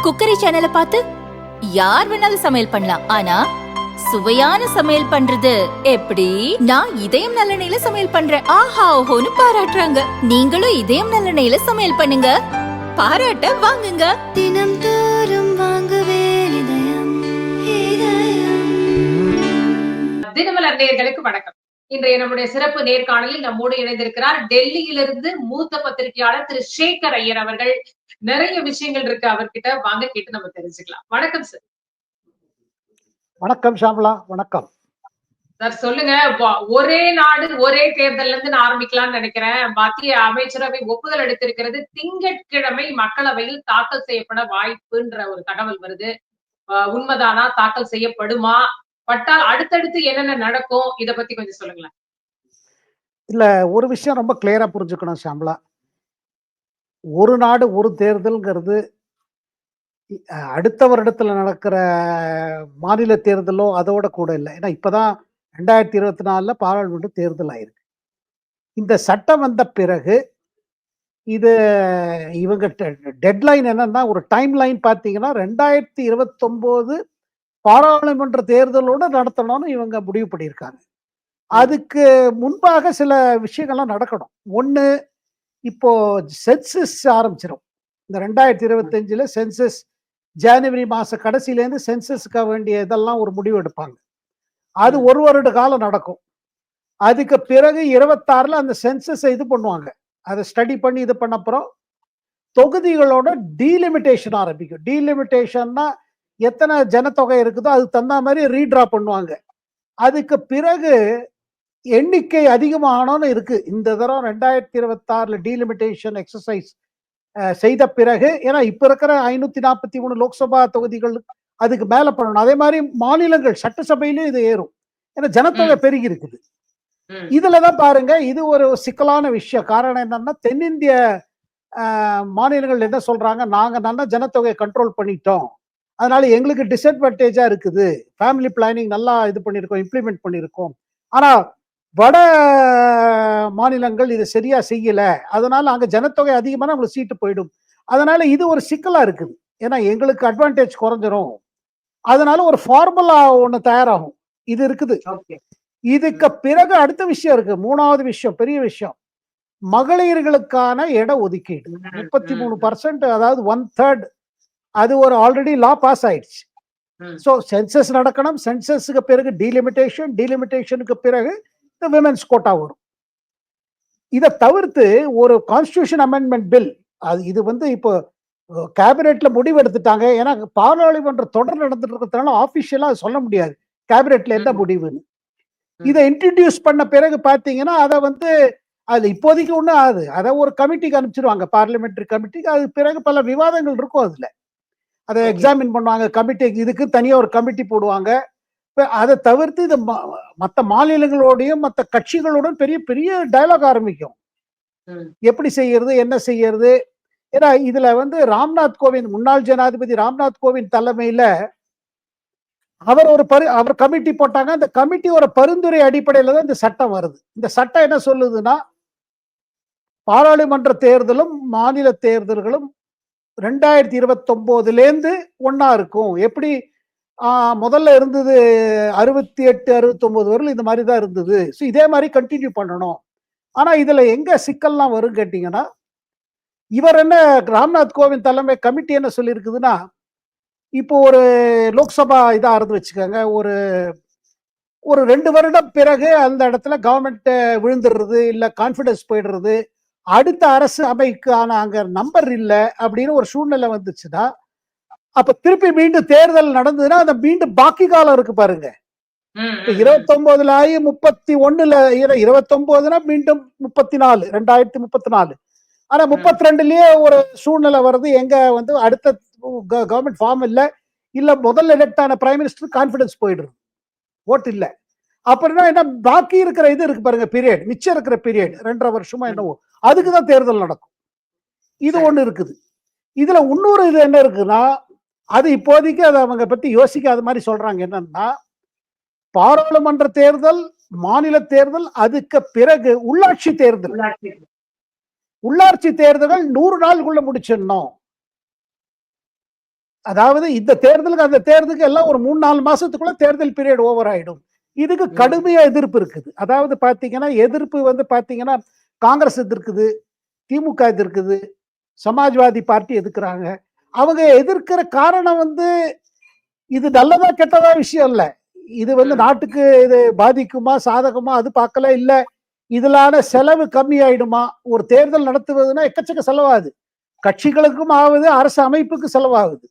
Cookery சேனலை பார்த்து யார் வேணாலும் சமையல் பண்ணலாம். ஆனா சுவையான சமையல் பண்றது எப்படி? நான் இதயம் நல்லெண்ணெயில சமையல் பண்றேன். ஆஹா ஓஹோன்னு பாராட்டுறாங்க. நீங்களும் இதயம் நல்லெண்ணெயில சமையல் பண்ணுங்க, பாராட்ட வாங்குங்க. தினம் தோறும் வாங்குவே இதயம் தினமலர் நேயர்களுக்கு வணக்கம். இன்றைய நம்முடைய சிறப்பு நேர்காணலில் நம்மோடு இணைந்திருக்கிறார் டெல்லியிலிருந்து மூத்த பத்திரிகையாளர் திரு சேகர் ஐயர் அவர்கள். நிறைய விஷயங்கள் இருக்கு அவர்கிட்ட, வாங்க கேட்டு நம்ம தெரிஞ்சுக்கலாம். வணக்கம் சார். வணக்கம் ஷாம்லா, வணக்கம் சார். சொல்லுங்க, ஒரே நாடு ஒரே தேர்தல்ல இருந்து நான் ஆரம்பிக்கலாம்னு நினைக்கிறேன். மத்திய அமைச்சரவை ஒப்புதல் அளித்திருக்கிறது. திங்கட்கிழமை மக்களவையில் தாக்கல் செய்யப்பட வாய்ப்புன்ற ஒரு தகவல் வருது. உண்மைதானா? தாக்கல் செய்யப்படுமா? பட்டால் அடுத்தடுத்து என்னென்ன நடக்கும்? இத பத்தி கொஞ்சம் சொல்லுங்களேன். இல்ல, ஒரு விஷயம் ரொம்ப கிளியரா புரிஞ்சுக்கணும் ஷாம்லா. ஒரு நாடு ஒரு தேர்தல்ங்கிறது அடுத்த வருடத்துல நடக்கிற மாநில தேர்தலோ அதோட கூட இல்லை. ஏன்னா இப்பதான் 2024 பாராளுமன்ற தேர்தல் ஆயிருக்கு. இந்த சட்டம் வந்த பிறகு இது இவங்க டெட்லைன் என்னன்னா, ஒரு டைம் லைன் பார்த்தீங்கன்னா 2029 பாராளுமன்ற தேர்தலோட நடத்தணும்னு இவங்க முடிவு பண்ணியிருக்காங்க. அதுக்கு முன்பாக சில விஷயங்கள்லாம் நடக்கணும். ஒண்ணு, இப்போ சென்சஸ் ஆரம்பிச்சிடும். இந்த 2025 சென்சஸ் ஜனவரி மாச கடைசியிலேருந்து சென்சஸ்க்கு வேண்டிய இதெல்லாம் ஒரு முடிவு எடுப்பாங்க. அது ஒரு வருட காலம் நடக்கும். அதுக்கு பிறகு 26ல அந்த சென்சஸ் இது பண்ணுவாங்க. அதை ஸ்டடி பண்ணி இது பண்ண அப்புறம் தொகுதிகளோட டீலிமிட்டேஷன் ஆரம்பிக்கும். டீலிமிட்டேஷன்னா எத்தனை ஜனத்தொகை இருக்குதோ அதுக்கு தகுந்த மாதிரி ரீட்ரா பண்ணுவாங்க. அதுக்கு பிறகு எண்ணிக்கை அதிகமாகணும்னு இருக்கு. இந்த தடவை 2026 டீலிமிட்டேஷன் எக்ஸசைஸ் செய்த பிறகு, ஏன்னா இப்ப இருக்கிற 543 லோக்சபா தொகுதிகள் அதுக்கு மேல பண்ணணும். அதே மாதிரி மாநிலங்கள் சட்டசபையிலும் இது ஏறும். ஏன்னா ஜனத்தொகை பெருகி இருக்குது. இதுலதான் பாருங்க, இது ஒரு சிக்கலான விஷயம். காரணம் என்னன்னா, தென்னிந்திய மாநிலங்கள் என்ன சொல்றாங்க, நாங்க நல்லா ஜனத்தொகையை கண்ட்ரோல் பண்ணிட்டோம், அதனால எங்களுக்கு டிஸ்அட்வான்டேஜா இருக்குது, ஃபேமிலி பிளானிங் நல்லா இது பண்ணியிருக்கோம், இம்ப்ளிமெண்ட் பண்ணியிருக்கோம். ஆனா வட மாநிலங்கள் இதை சரியா செய்யல, அதனால அங்க ஜனத்தொகை அதிகமான நம்மளுக்கு சீட்டு போயிடும். அதனால இது ஒரு சிக்கலா இருக்குது. ஏன்னா எங்களுக்கு அட்வான்டேஜ் குறைஞ்சிரும். அதனால ஒரு ஃபார்முலா ஒண்ணு தயாராகும். இது இருக்குது. இதுக்கு பிறகு அடுத்த விஷயம் இருக்கு. மூணாவது விஷயம், பெரிய விஷயம், மகளிர்களுக்கான இட ஒதுக்கீடு 33%, அதாவது 1/3. அது ஒரு ஆல்ரெடி லா பாஸ் ஆயிடுச்சு. ஸோ சென்சஸ் நடக்கணும். சென்சஸுக்கு பிறகு டீலிமிட்டேஷன், டீலிமிட்டேஷனுக்கு பிறகு இந்த விமென்ஸ் கோட்டா வரும். இதை தவிர்த்து ஒரு கான்ஸ்டிடியூஷன் அமெண்ட்மெண்ட் பில், அது இது இப்போ கேபினெட்ல முடிவு எடுத்துட்டாங்க. ஏன்னா பாராளுமன்ற தொடர் நடந்துட்டு இருக்கிறதுனால ஆபிஷியலா சொல்ல முடியாது கேபினெட்ல என்ன முடிவுன்னு. இதை இன்ட்ரடியூஸ் பண்ண பிறகு பாத்தீங்கன்னா, அதை அது இப்போதைக்கு ஒண்ணு ஆகுது. அதை ஒரு கமிட்டிக்கு அனுப்பிச்சிருவாங்க, பார்லிமெண்டரி கமிட்டிக்கு. அது பிறகு பல விவாதங்கள் இருக்கும். அதுல அதை எக்ஸாமின் பண்ணுவாங்க. கமிட்டி இதுக்கு தனியா ஒரு கமிட்டி போடுவாங்க. அதை தவிர்த்து இது மற்ற மாநிலங்களோடையும் மற்ற கட்சிகளோடும் பெரிய பெரிய டயலாக் ஆரம்பிக்கும். எப்படி செய்யறது, என்ன செய்யறது. ஏன்னா இதுல ராம்நாத் கோவிந்த், முன்னாள் ஜனாதிபதி ராம்நாத் கோவிந்த் தலைமையில அவர் கமிட்டி போட்டாங்க. அந்த கமிட்டி ஒரு பரிந்துரை அடிப்படையில தான் இந்த சட்டம் வருது. இந்த சட்டம் என்ன சொல்லுதுன்னா, பாராளுமன்ற தேர்தலும் மாநில தேர்தல்களும் 2029 ஒன்னா இருக்கும். எப்படி முதல்ல இருந்தது 68, 69 வரலும் இந்த மாதிரி தான் இருந்தது. ஸோ இதே மாதிரி கண்டினியூ பண்ணணும். ஆனா இதுல எங்க சிக்கல்லாம் வரும் கேட்டீங்கன்னா, இவர் என்ன, ராம்நாத் கோவிந்த் தலைமை கமிட்டி என்ன சொல்லி இருக்குதுன்னா, இப்போ ஒரு லோக்சபா இதா இருந்து வச்சுக்கோங்க, ஒரு 2 வருடம் பிறகு அந்த இடத்துல கவர்மெண்ட் விழுந்துடுறது, இல்ல கான்பிடன்ஸ் போயிடுறது, அடுத்த அரசு அமைக்கான அங்க நம்பர் இல்ல அப்படின்னு ஒரு சூழ்நிலை வந்துச்சுன்னா, அப்ப திருப்பி மீண்டும் தேர்தல் நடந்ததுன்னா அந்த மீண்டும் பாக்கி காலம் இருக்கு பாருங்க. 29 ஆகி 31 29னா மீண்டும் 34, 2034. ஆனா 32லயே ஒரு சூழ்நிலை வருது. எங்க அடுத்த கவர்மெண்ட் ஃபார்ம் இல்ல முதல்ல எலெக்ட் ஆன பிரைம் மினிஸ்டர் கான்பிடன்ஸ் போயிடுது, ஓட்டு இல்ல. அப்படின்னா என்ன, பாக்கி இருக்கிற இது இருக்கு பாருங்க, பீரியட், மிச்சம் இருக்கிற பீரியட் 2.5 வருஷமா என்னவோ, அதுக்குதான் தேர்தல் நடக்கும். இது ஒண்ணு இருக்குது. இதுல இன்னொரு இது என்ன இருக்குன்னா, அது இப்போதைக்கு அதை அவங்க பத்தி யோசிக்காத மாதிரி சொல்றாங்க. என்னன்னா, பாராளுமன்ற தேர்தல், மாநில தேர்தல், அதுக்கு பிறகு உள்ளாட்சி தேர்தல். உள்ளாட்சி தேர்தல்கள் 100 நாளுக்குள்ள முடிச்சிடணும். அதாவது இந்த தேர்தலுக்கு அந்த தேர்தலுக்கு எல்லாம் ஒரு 3-4 மாசத்துக்குள்ள தேர்தல் பீரியட் ஓவர் ஆயிடும். இதுக்கு கடுமையா எதிர்ப்பு இருக்குது. அதாவது பாத்தீங்கன்னா எதிர்ப்பு வந்து பாத்தீங்கன்னா காங்கிரஸ் எதிர்க்குது, திமுக எதிர்க்குது, சமாஜ்வாதி பார்ட்டி எதிர்க்கிறாங்க. அவங்க எதிர்க்கிற காரணம் வந்து இது நல்லதா கெட்டதா விஷயம் இல்ல. இது வந்து நாட்டுக்கு இது பாதிக்குமா சாதகமா அது பார்க்கல. இல்ல இதனால செலவு கம்மி ஆயிடுமா? ஒரு தேர்தல் நடத்துவதுன்னா எக்கச்சக்க செலவாகுது. கட்சிகளுக்கும் ஆகுது, அரசு அமைப்புக்கு செலவாகுது.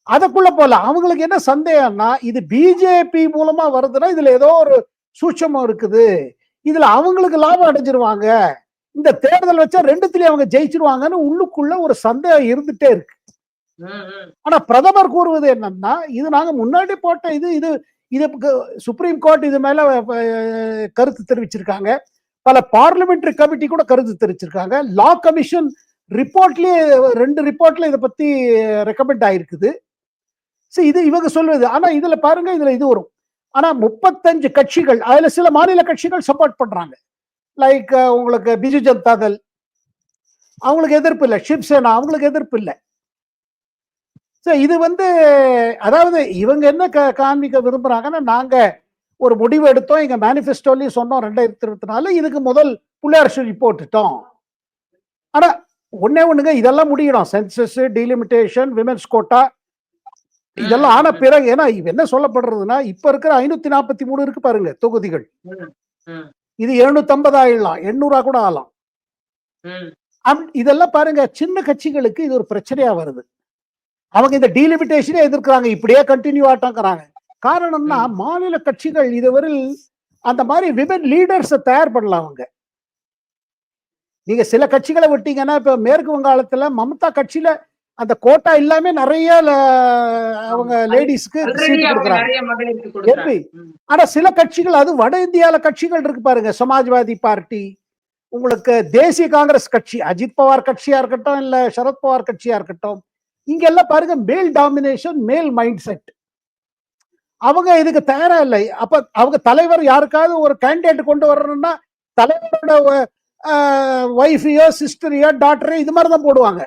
அதுக்குள்ள போல அவங்களுக்கு என்ன சந்தேகம்னா இது பிஜேபி மூலமா வருதுன்னா இதுல ஏதோ ஒரு சூட்சமம் இருக்குது, இதுல அவங்களுக்கு லாபம் அடைஞ்சிருவாங்க, இந்த தேர்தல் வச்சா ரெண்டுத்திலயும் அவங்க ஜெயிச்சிருவாங்கன்னு உள்ளுக்குள்ள ஒரு சந்தேகம் இருந்துட்டே இருக்கு. ஆனா பிரதமர் கூறுவது என்னன்னா இது நாங்க முன்னாடி போட்ட இது இது இது சுப்ரீம் கோர்ட் இது மேல கருத்து தெரிவிச்சிருக்காங்க, பல பார்லிமெண்டரி கமிட்டி கூட கருத்து தெரிவிச்சிருக்காங்க, லா கமிஷன் ரிப்போர்ட்லயே 2 ரிப்போர்ட்ல இதை பத்தி ரெக்கமெண்ட் ஆயிருக்குது. இது இவங்க சொல்வது. ஆனா இதுல பாருங்க இதுல இது வரும். ஆனா 35 கட்சிகள் அதுல சில மாநில கட்சிகள் சப்போர்ட் பண்றாங்க. லைக் உங்களுக்கு பிஜு ஜனதா தள் அவங்களுக்கு எதிர்ப்பு இல்லை, சிவசேனா அவங்களுக்கு எதிர்ப்பு இல்லை. இது வந்து அதாவது இவங்க என்ன காண்பிக்க விரும்புறாங்கன்னா நாங்க ஒரு முடிவு எடுத்தோம், எங்க மேனிபெஸ்டோலயும் சொன்னோம் 2024 இதுக்கு முதல் புள்ளியார் சொல்லி போட்டுட்டோம். ஆனா ஒண்ணுங்க இதெல்லாம் முடியணும், சென்சஸ், டீலிமிட்டேஷன், விமென்ஸ் கோட்டா இதெல்லாம் ஆன பிறகு. ஏன்னா என்ன சொல்லப்படுறதுன்னா இப்ப இருக்கிற 543 இருக்கு பாருங்க தொகுதிகள், இது 750 ஆயிடலாம், 800 கூட ஆகலாம். இதெல்லாம் பாருங்க சின்ன கட்சிகளுக்கு இது ஒரு பிரச்சனையா வருது. அவங்க இந்த டீலிமிட்டேஷனே எதிர்க்கிறாங்க, இப்படியே கண்டினியூ ஆட்டாங்கிறாங்க. காரணம்னா மாநில கட்சிகள் இதுவரையில் அந்த மாதிரி விமன் லீடர்ஸை தயார் பண்ணலாம். அவங்க நீங்க சில கட்சிகளை விட்டீங்கன்னா இப்ப மேற்கு வங்காளத்துல மம்தா கட்சியில அந்த கோட்டா எல்லாமே நிறைய அவங்க லேடிஸ்க்கு சீட் கொடுக்குறாங்க. ஆனா சில கட்சிகள் அது வட இந்தியால கட்சிகள் இருக்கு பாருங்க, சமாஜ்வாதி பார்ட்டி, உங்களுக்கு தேசிய காங்கிரஸ் கட்சி, அஜித் பவார் கட்சியா இருக்கட்டும் இல்ல சரத்பவார் கட்சியா இருக்கட்டும், இங்க எல்லாம் பாருங்க மேல் டாமினேஷன், மேல் மைண்ட் செட், அவங்க இதுக்கு தயாரா இல்லை. அப்ப அவங்க தலைவர் யாருக்காவது ஒரு கேண்டிடேட் கொண்டு வரணும்னா தலைவரோட ஒய்ஃபையோ சிஸ்டரையோ டாக்டரையோ இது மாதிரி தான் போடுவாங்க,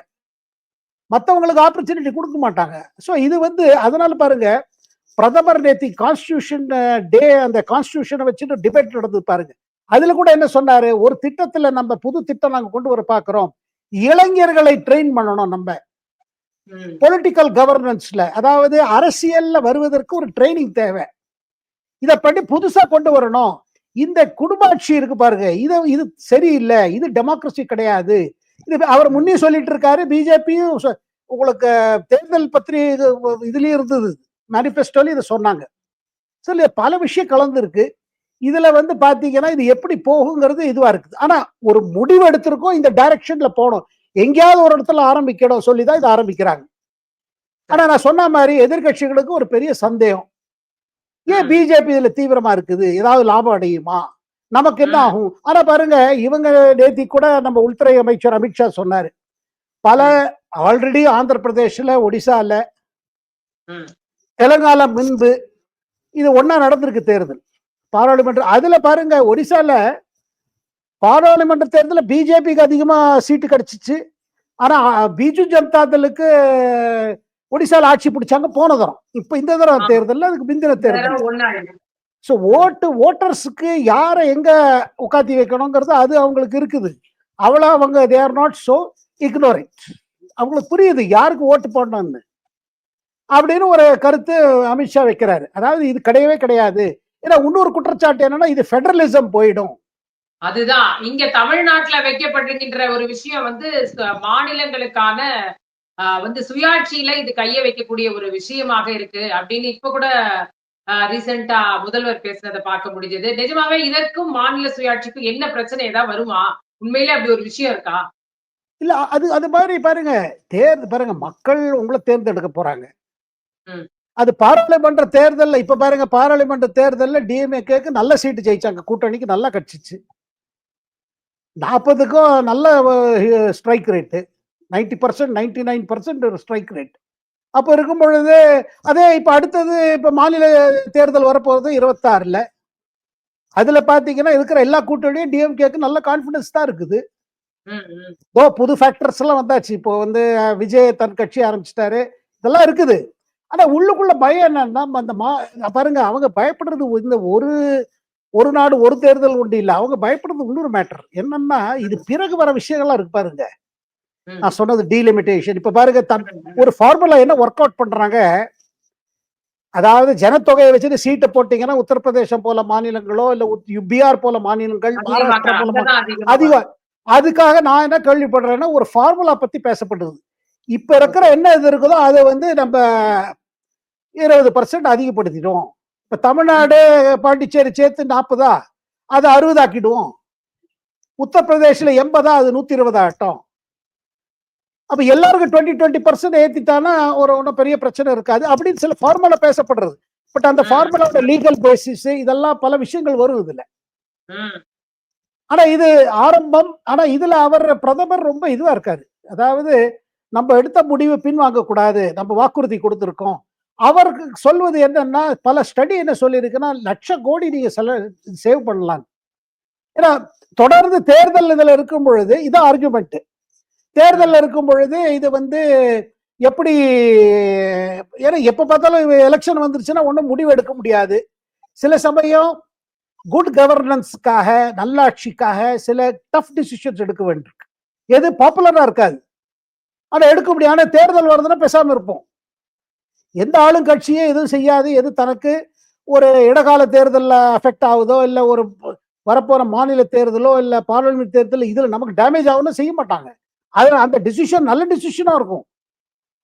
மற்றவங்களுக்கு ஆப்பர்ச்சுனிட்டி கொடுக்க மாட்டாங்க. ஸோ இது வந்து அதனால பாருங்க பிரதமர் நேத்தி கான்ஸ்டியூஷன் டே அந்த கான்ஸ்டியூஷனை வச்சுட்டு டிபேட் நடந்து பாருங்க. அதுல கூட என்ன சொன்னாரு, ஒரு திட்டத்துல நம்ம புது திட்டம் நாங்க கொண்டு வர பாக்குறோம், இளைஞர்களை ட்ரெயின் பண்ணணும் நம்ம பொலிட்டிக்கல் கவர்னன்ஸ்ல, அதாவது அரசியல்ல வருவதற்கு ஒரு ட்ரைனிங் தேவை, இதை பண்ணி புதுசா கொண்டு வரணும். இந்த குடும்பாட்சி இருக்கு பாருங்க, இது சரியில்லை, இது டெமோக்ரஸி கிடையாது. இது அவர் முன்னே சொல்லிட்டு இருக்காரு. பிஜேபியும் உங்களுக்கு தேர்தல் பத்திரிகை இதுலயும் இருந்தது, மேனிபெஸ்டோலயும் இதை சொன்னாங்க. சரி பல விஷயம் கலந்து இருக்கு. இதுல வந்து பாத்தீங்கன்னா இது எப்படி போகுங்கிறது இதுவா இருக்குது. ஆனா ஒரு முடிவு எடுத்திருக்கோம், இந்த டைரக்ஷன்ல போகணும், எங்கேயாவது ஒரு இடத்துல ஆரம்பிக்கணும் சொல்லிதான் இதை ஆரம்பிக்கிறாங்க. ஆனா நான் சொன்ன மாதிரி எதிர்கட்சிகளுக்கு ஒரு பெரிய சந்தேகம், ஏன் பிஜேபி இதுல தீவிரமா இருக்குது, ஏதாவது லாபம் அடையுமா, நமக்கு என்ன ஆகும். ஆனா பாருங்க இவங்க நேத்தி கூட நம்ம உள்துறை அமைச்சர் அமித்ஷா சொன்னாரு, பல ஆல்ரெடி ஆந்திர பிரதேஷ்ல, ஒடிசால, தெலுங்கானா முன்பு இது ஒன்னா நடந்திருக்கு தேர்தல் பாராளுமன்ற. அதுல பாருங்க ஒடிசால பாராளுமன்ற தேர்தலில் பிஜேபிக்கு அதிகமா சீட்டு கிடைச்சிச்சு. ஆனா பிஜு ஜனதா தளுக்கு ஒடிசால ஆட்சி பிடிச்சாங்க போன தரம். இப்ப இந்த தரம் தேர்தல் அதுக்கு பிந்தின தேர்தல். ஸோ ஓட்டர்ஸுக்கு யாரை எங்க உட்காத்தி வைக்கணுங்கிறது அது அவங்களுக்கு இருக்குது. அவ்வளோ அவங்க they are not so ignorant, அவங்களுக்கு புரியுது யாருக்கு ஓட்டு போடணும்னு அப்படின்னு ஒரு கருத்து அமித்ஷா வைக்கிறாரு. அதாவது இது கிடையவே கிடையாது. ஏன்னா இன்னொரு குற்றச்சாட்டு என்னன்னா இது ஃபெடரலிசம் போயிடும். அதுதான் இங்க தமிழ்நாட்டுல வைக்கப்பட்டிருக்கின்ற ஒரு விஷயம் வந்து மாநிலங்களுக்கான வந்து சுயாட்சியில இது கைய வைக்கக்கூடிய ஒரு விஷயமாக இருக்கு அப்படின்னு இப்ப கூட ரீசெண்டா முதல்வர் பேசுனதை பார்க்க முடிஞ்சது. நிஜமாவே இதற்கும் மாநில சுயாட்சிக்கும் என்ன பிரச்சனை ஏதாவது வருமா? உண்மையிலே அப்படி ஒரு விஷயம் இருக்கா? இல்ல அது மாதிரி பாருங்க, பாருங்க மக்கள் உங்களை தேர்ந்தெடுக்க போறாங்க. அது பாராளுமன்ற தேர்தல்ல இப்ப பாருங்க, பாராளுமன்ற தேர்தல்ல டிஎம்ஏக்கு நல்ல சீட்டு ஜெயிச்சாங்க, கூட்டணிக்கு நல்லா கட்சிச்சு, 40க்கும் நல்ல ஸ்ட்ரைக் ரேட்டு, 90%, 99% ஸ்ட்ரைக் ரேட். அப்ப இருக்கும் பொழுது அதே இப்ப அடுத்தது இப்ப மாநில தேர்தல் வரப்போறது 26ல, அதுல பாத்தீங்கன்னா இருக்கிற எல்லா கூட்டணியும் டிஎம்கேக்கு நல்ல கான்பிடன்ஸ் தான் இருக்குது. புது ஃபேக்டர்ஸ் எல்லாம் வந்தாச்சு. இப்போ வந்து விஜய் தன் கட்சி ஆரம்பிச்சிட்டாரு, இதெல்லாம் இருக்குது. ஆனா உள்ளுக்குள்ள பயம் என்னன்னா, அந்த பாருங்க அவங்க பயப்படுறது இந்த ஒரு நாடு ஒரு தேர்தல் ஒன்று இல்ல. அவங்க பயப்படுறது இன்னொரு மேட்டர். என்னன்னா, இது பிறகு வர விஷயங்கள்லாம் இருக்கு பாருங்க. ம். நான் சொன்னது டீலிமிட்டேஷன். இப்ப பாருங்க ம். ஒரு ஃபார்முலா என்ன ஒர்க் அவுட் பண்றாங்க. அதாவது ஜனத்தொகையை வச்சுட்டு சீட்டை போட்டீங்கன்னா, உத்தரப்பிரதேசம் போல மாநிலங்களோ, இல்ல பீகார் போல மாநிலங்கள், மகாராஷ்டிரா போல அங்கதான் அதிகமா அதிகம். அதுக்காக நான் என்ன கேள்விப்படுறேன்னா, ஒரு ஃபார்முலா பத்தி பேசப்படுது. இப்ப இருக்கிற ஓகே. என்ன இது இருக்குதோ அதை வந்து நம்ம 20% அதிகப்படுத்திட்டோம். இப்ப தமிழ்நாடு, பாண்டிச்சேரி சேர்த்து 40 அதை 60 ஆக்கிடுவோம். உத்தரப்பிரதேசில 80 அது 120 ஆகட்டும். அப்ப எல்லாருக்கும் 20% ஏத்திட்டானா ஒன்றும் பெரிய பிரச்சனை இருக்காது அப்படின்னு சில ஃபார்முலா பேசப்படுறது. பட் அந்த ஃபார்முலாவோட லீகல் பேசிஸ் இதெல்லாம் பல விஷயங்கள் வரும் இதுல. ம். ஆனா இது ஆரம்பம். ஆனா இதுல அவர் பிரதமர் ரொம்ப இதுவா இருக்காரு. அதாவது நம்ம எடுத்த முடிவு பின்வாங்க கூடாது, நம்ம வாக்குறுதி கொடுத்திருக்கோம். அவருக்கு சொல்வது என்னன்னா, பல ஸ்டடி என்ன சொல்லியிருக்குன்னா, லட்சம் கோடி நீங்க சேவ் பண்ணலாம். ஏன்னா தொடர்ந்து தேர்தல் இதுல இருக்கும் பொழுது இது ஆர்குமெண்ட். தேர்தல் இருக்கும் பொழுது இது வந்து எப்படி, ஏன்னா எப்ப பார்த்தாலும் எலெக்ஷன் வந்துருச்சுன்னா ஒன்றும் முடிவு எடுக்க முடியாது. சில சமயம் குட் கவர்னன்ஸ்க்காக, நல்லாட்சிக்காக சில டஃப் டிசிஷன்ஸ் எடுக்க வேண்டியிருக்கு. எது பாப்புலரா இருக்காது, ஆனா எடுக்க முடியும். ஆனா தேர்தல் வருதுன்னா பேசாம இருப்போம். எந்த ஆளும் கட்சியே எதுவும் செய்யாது. எது தனக்கு ஒரு இடைக்கால தேர்தலில் அஃபெக்ட் ஆகுதோ, இல்லை ஒரு வரப்போற மாநில தேர்தலோ, இல்லை பார்லிமெண்ட் தேர்தல் இதில் நமக்கு டேமேஜ் ஆகும்னு செய்ய மாட்டாங்க. அதில் அந்த டிசிஷன் நல்ல டிசிஷனாக இருக்கும்,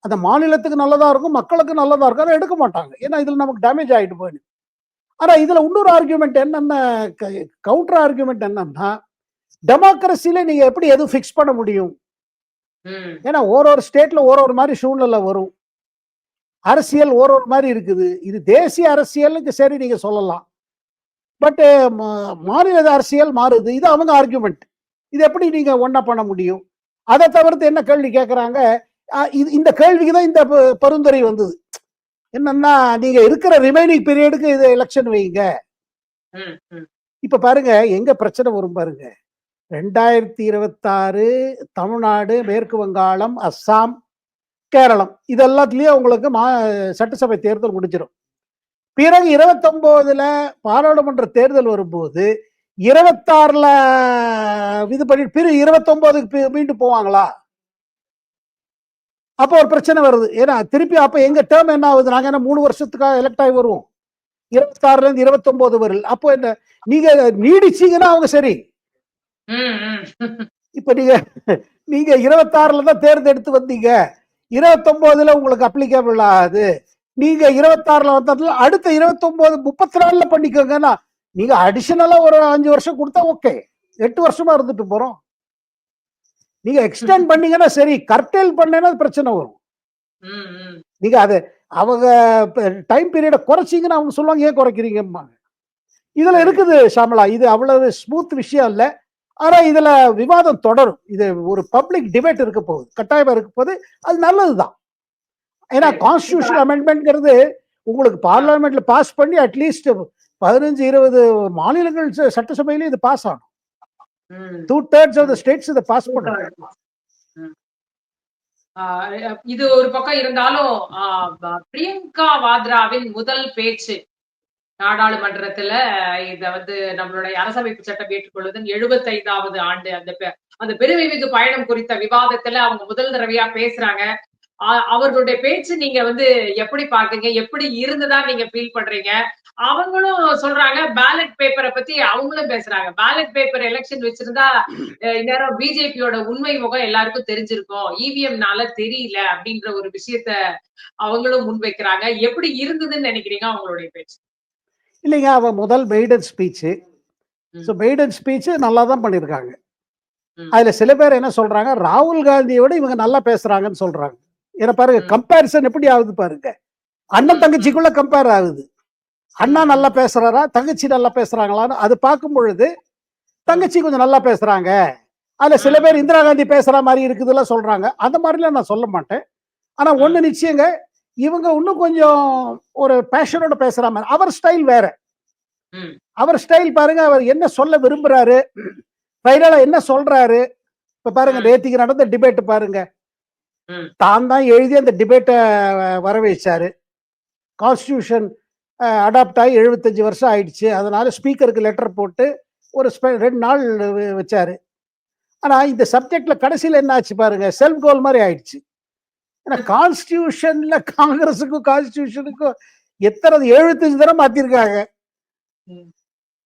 அந்த மாநிலத்துக்கு நல்லதா இருக்கும், மக்களுக்கு நல்லதா இருக்கும். அதை எடுக்க மாட்டாங்க, ஏன்னா இதில் நமக்கு டேமேஜ் ஆகிட்டு போயிடும். ஆனால் இதில் இன்னொரு ஆர்குமெண்ட் என்னென்ன, கவுண்டர் ஆர்குமெண்ட் என்னன்னா, டெமோக்ரஸியில நீங்க எப்படி எதுவும் ஃபிக்ஸ் பண்ண முடியும்? ஏன்னா ஒரு ஸ்டேட்ல ஒரு மாதிரி சூழ்நிலை வரும். அரசியல் ஒரு மாதிரி இருக்குது. இது தேசிய அரசியலுக்கு சரி நீங்க சொல்லலாம். பட் மாநில அரசியல் மாறுது. இது அவங்க ஆர்குமெண்ட். இது எப்படி நீங்க ஒண்ணா பண்ண முடியும்? அதை தவிர்த்து என்ன கேள்வி கேட்கறாங்க, இந்த கேள்விக்கு தான் இந்த பரிந்துரை வந்தது. என்னன்னா, நீங்க இருக்கிற ரிமைனிங் பீரியடுக்கு இது எலெக்ஷன் வைங்க. இப்ப பாருங்க எங்க பிரச்சனை வரும் பாருங்க. 2026 தமிழ்நாடு, மேற்கு வங்காளம், அஸ்ஸாம், கேரளம் இது எல்லாத்துலயும் உங்களுக்கு சட்டசபை தேர்தல் முடிஞ்சிடும். பிறகு 29ல பாராளுமன்ற தேர்தல் வரும்போது 26ல இது பண்ணி பிறகு 29க்கு மீண்டும் போவாங்களா? அப்போ ஒரு பிரச்சனை வருது. ஏன்னா திருப்பி அப்ப எங்க டேர்ம் என்ன ஆகுது? நாங்க என்ன 3 வருஷத்துக்காக எலெக்ட் ஆகி வருவோம். 26ல இருந்து 29 வரல. அப்போ என்ன நீங்க நீடிச்சீங்கன்னா அவங்க சரி. இப்ப நீங்க 26ல தான் தேர்ந்தெடுத்து வந்தீங்க, 29ல உங்களுக்கு அப்ளிகபிள் ஆகுது. நீங்க 26ல வந்ததுல அடுத்த 29 34ல பண்ணிக்கோங்கன்னா, நீங்க அடிஷனலா ஒரு 5 வருஷம் கொடுத்தா ஓகே. 8 வருஷமா இருந்துட்டு போறோம். நீங்க எக்ஸ்டெண்ட் பண்ணீங்கன்னா சரி, கர்டெயில் பண்ணேன்னா பிரச்சனை வரும். நீங்க அது அவங்க டைம் பீரியட குறைச்சிங்கன்னா அவங்க சொல்லுவாங்க ஏன் குறைக்கிறீங்க. இதுல இருக்குது ஷாமலா, இது அவ்வளவு ஸ்மூத் விஷயம் இல்ல. ஆனா இதுல விவாதம் தொடரும். இது ஒரு பப்ளிக் டிபேட் இருக்க போகுது, கட்டாயமா இருக்க போகுது. அது நல்லதுதான். ஏன்னா கான்ஸ்டிடியூஷன் அமெண்ட்மெண்ட்ங்கிறது உங்களுக்கு பார்லிமெண்ட்ல பாஸ் பண்ணி அட்லீஸ்ட் 15-20 மாநிலங்கள் சட்டசபையில இது பாஸ் ஆகும். 2/3 ஆஃப் தி ஸ்டேட்ஸ் இதை பாஸ் பண்ணும். இது ஒரு பக்கம் இருந்தாலும் பிரியங்கா வாத்ராவின் முதல் பேச்சு நாடாளுமன்றத்துல இத வந்து நம்மளுடைய அரசமைப்பு சட்டம் ஏற்றுக்கொள்வதன் 75வது ஆண்டு அந்த பெருமை மிகு பயணம் குறித்த விவாதத்துல அவங்க முதல் தடவையா பேசுறாங்க. அவர்களுடைய பேச்சு நீங்க வந்து எப்படி பாக்குறீங்க? எப்படி இருந்ததா நீங்க ஃபீல் பண்றீங்க? அவங்களும் சொல்றாங்க, பேலட் பேப்பரை பத்தி அவங்களும் பேசுறாங்க. பேலட் பேப்பர் எலெக்ஷன் வச்சிருந்தா இந்நேரம் பிஜேபியோட உண்மை முகம் எல்லாருக்கும் தெரிஞ்சிருக்கும், இவிஎம்னால தெரியல அப்படின்ற ஒரு விஷயத்த அவங்களும் முன்வைக்கிறாங்க. எப்படி இருந்ததுன்னு நினைக்கிறீங்க அவங்களுடைய பேச்சு? இல்லைங்க, அவ முதல் மெய்டன் ஸ்பீச். மெய்டன் ஸ்பீச் நல்லா தான் பண்ணியிருக்காங்க. அதுல சில பேர் என்ன சொல்றாங்க, ராகுல் காந்தியோட இவங்க நல்லா பேசுறாங்கன்னு சொல்றாங்க. ஏன்னா பாருங்க கம்பேரிசன் எப்படி ஆகுது பாருங்க. அண்ணன் தங்கச்சிக்குள்ள கம்பேர் ஆகுது. அண்ணா நல்லா பேசுறாரா, தங்கச்சி நல்லா பேசுறாங்களான்னு அது பார்க்கும் பொழுது தங்கச்சி கொஞ்சம் நல்லா பேசுறாங்க. அதுல சில பேர் இந்திரா காந்தி பேசுற மாதிரி இருக்குதுல்ல சொல்றாங்க. அந்த மாதிரிலாம் நான் சொல்ல மாட்டேன். ஆனா ஒண்ணு நிச்சயங்க, இவங்க இன்னும் கொஞ்சம் ஒரு பேஷனோட பேசுற மாதிரி. அவர் ஸ்டைல் வேற. அவர் ஸ்டைல் பாருங்க, அவர் என்ன சொல்ல விரும்புறாரு, ஃபைனலா என்ன சொல்றாரு. இப்ப பாருங்க நேத்திக்கு நடந்த டிபேட் பாருங்க. ம். தான் தான் எழுதி அந்த டிபேட்டை வர வச்சாரு. கான்ஸ்டியூஷன் அடாப்ட் ஆகி 75 வருஷம் ஆயிடுச்சு. அதனால ஸ்பீக்கருக்கு லெட்டர் போட்டு ஒரு 2 நாள் வச்சாரு. ஆனா இந்த சப்ஜெக்ட்ல கடைசியில என்ன ஆச்சு பாருங்க, செல்ஃப் கோல் மாதிரி ஆயிடுச்சு. ஏன்னா கான்ஸ்டியூஷன்ல காங்கிரஸுக்கும் கான்ஸ்டியூஷனுக்கும் எத்தனை 75 தடவை மாத்திருக்காங்க. ம்.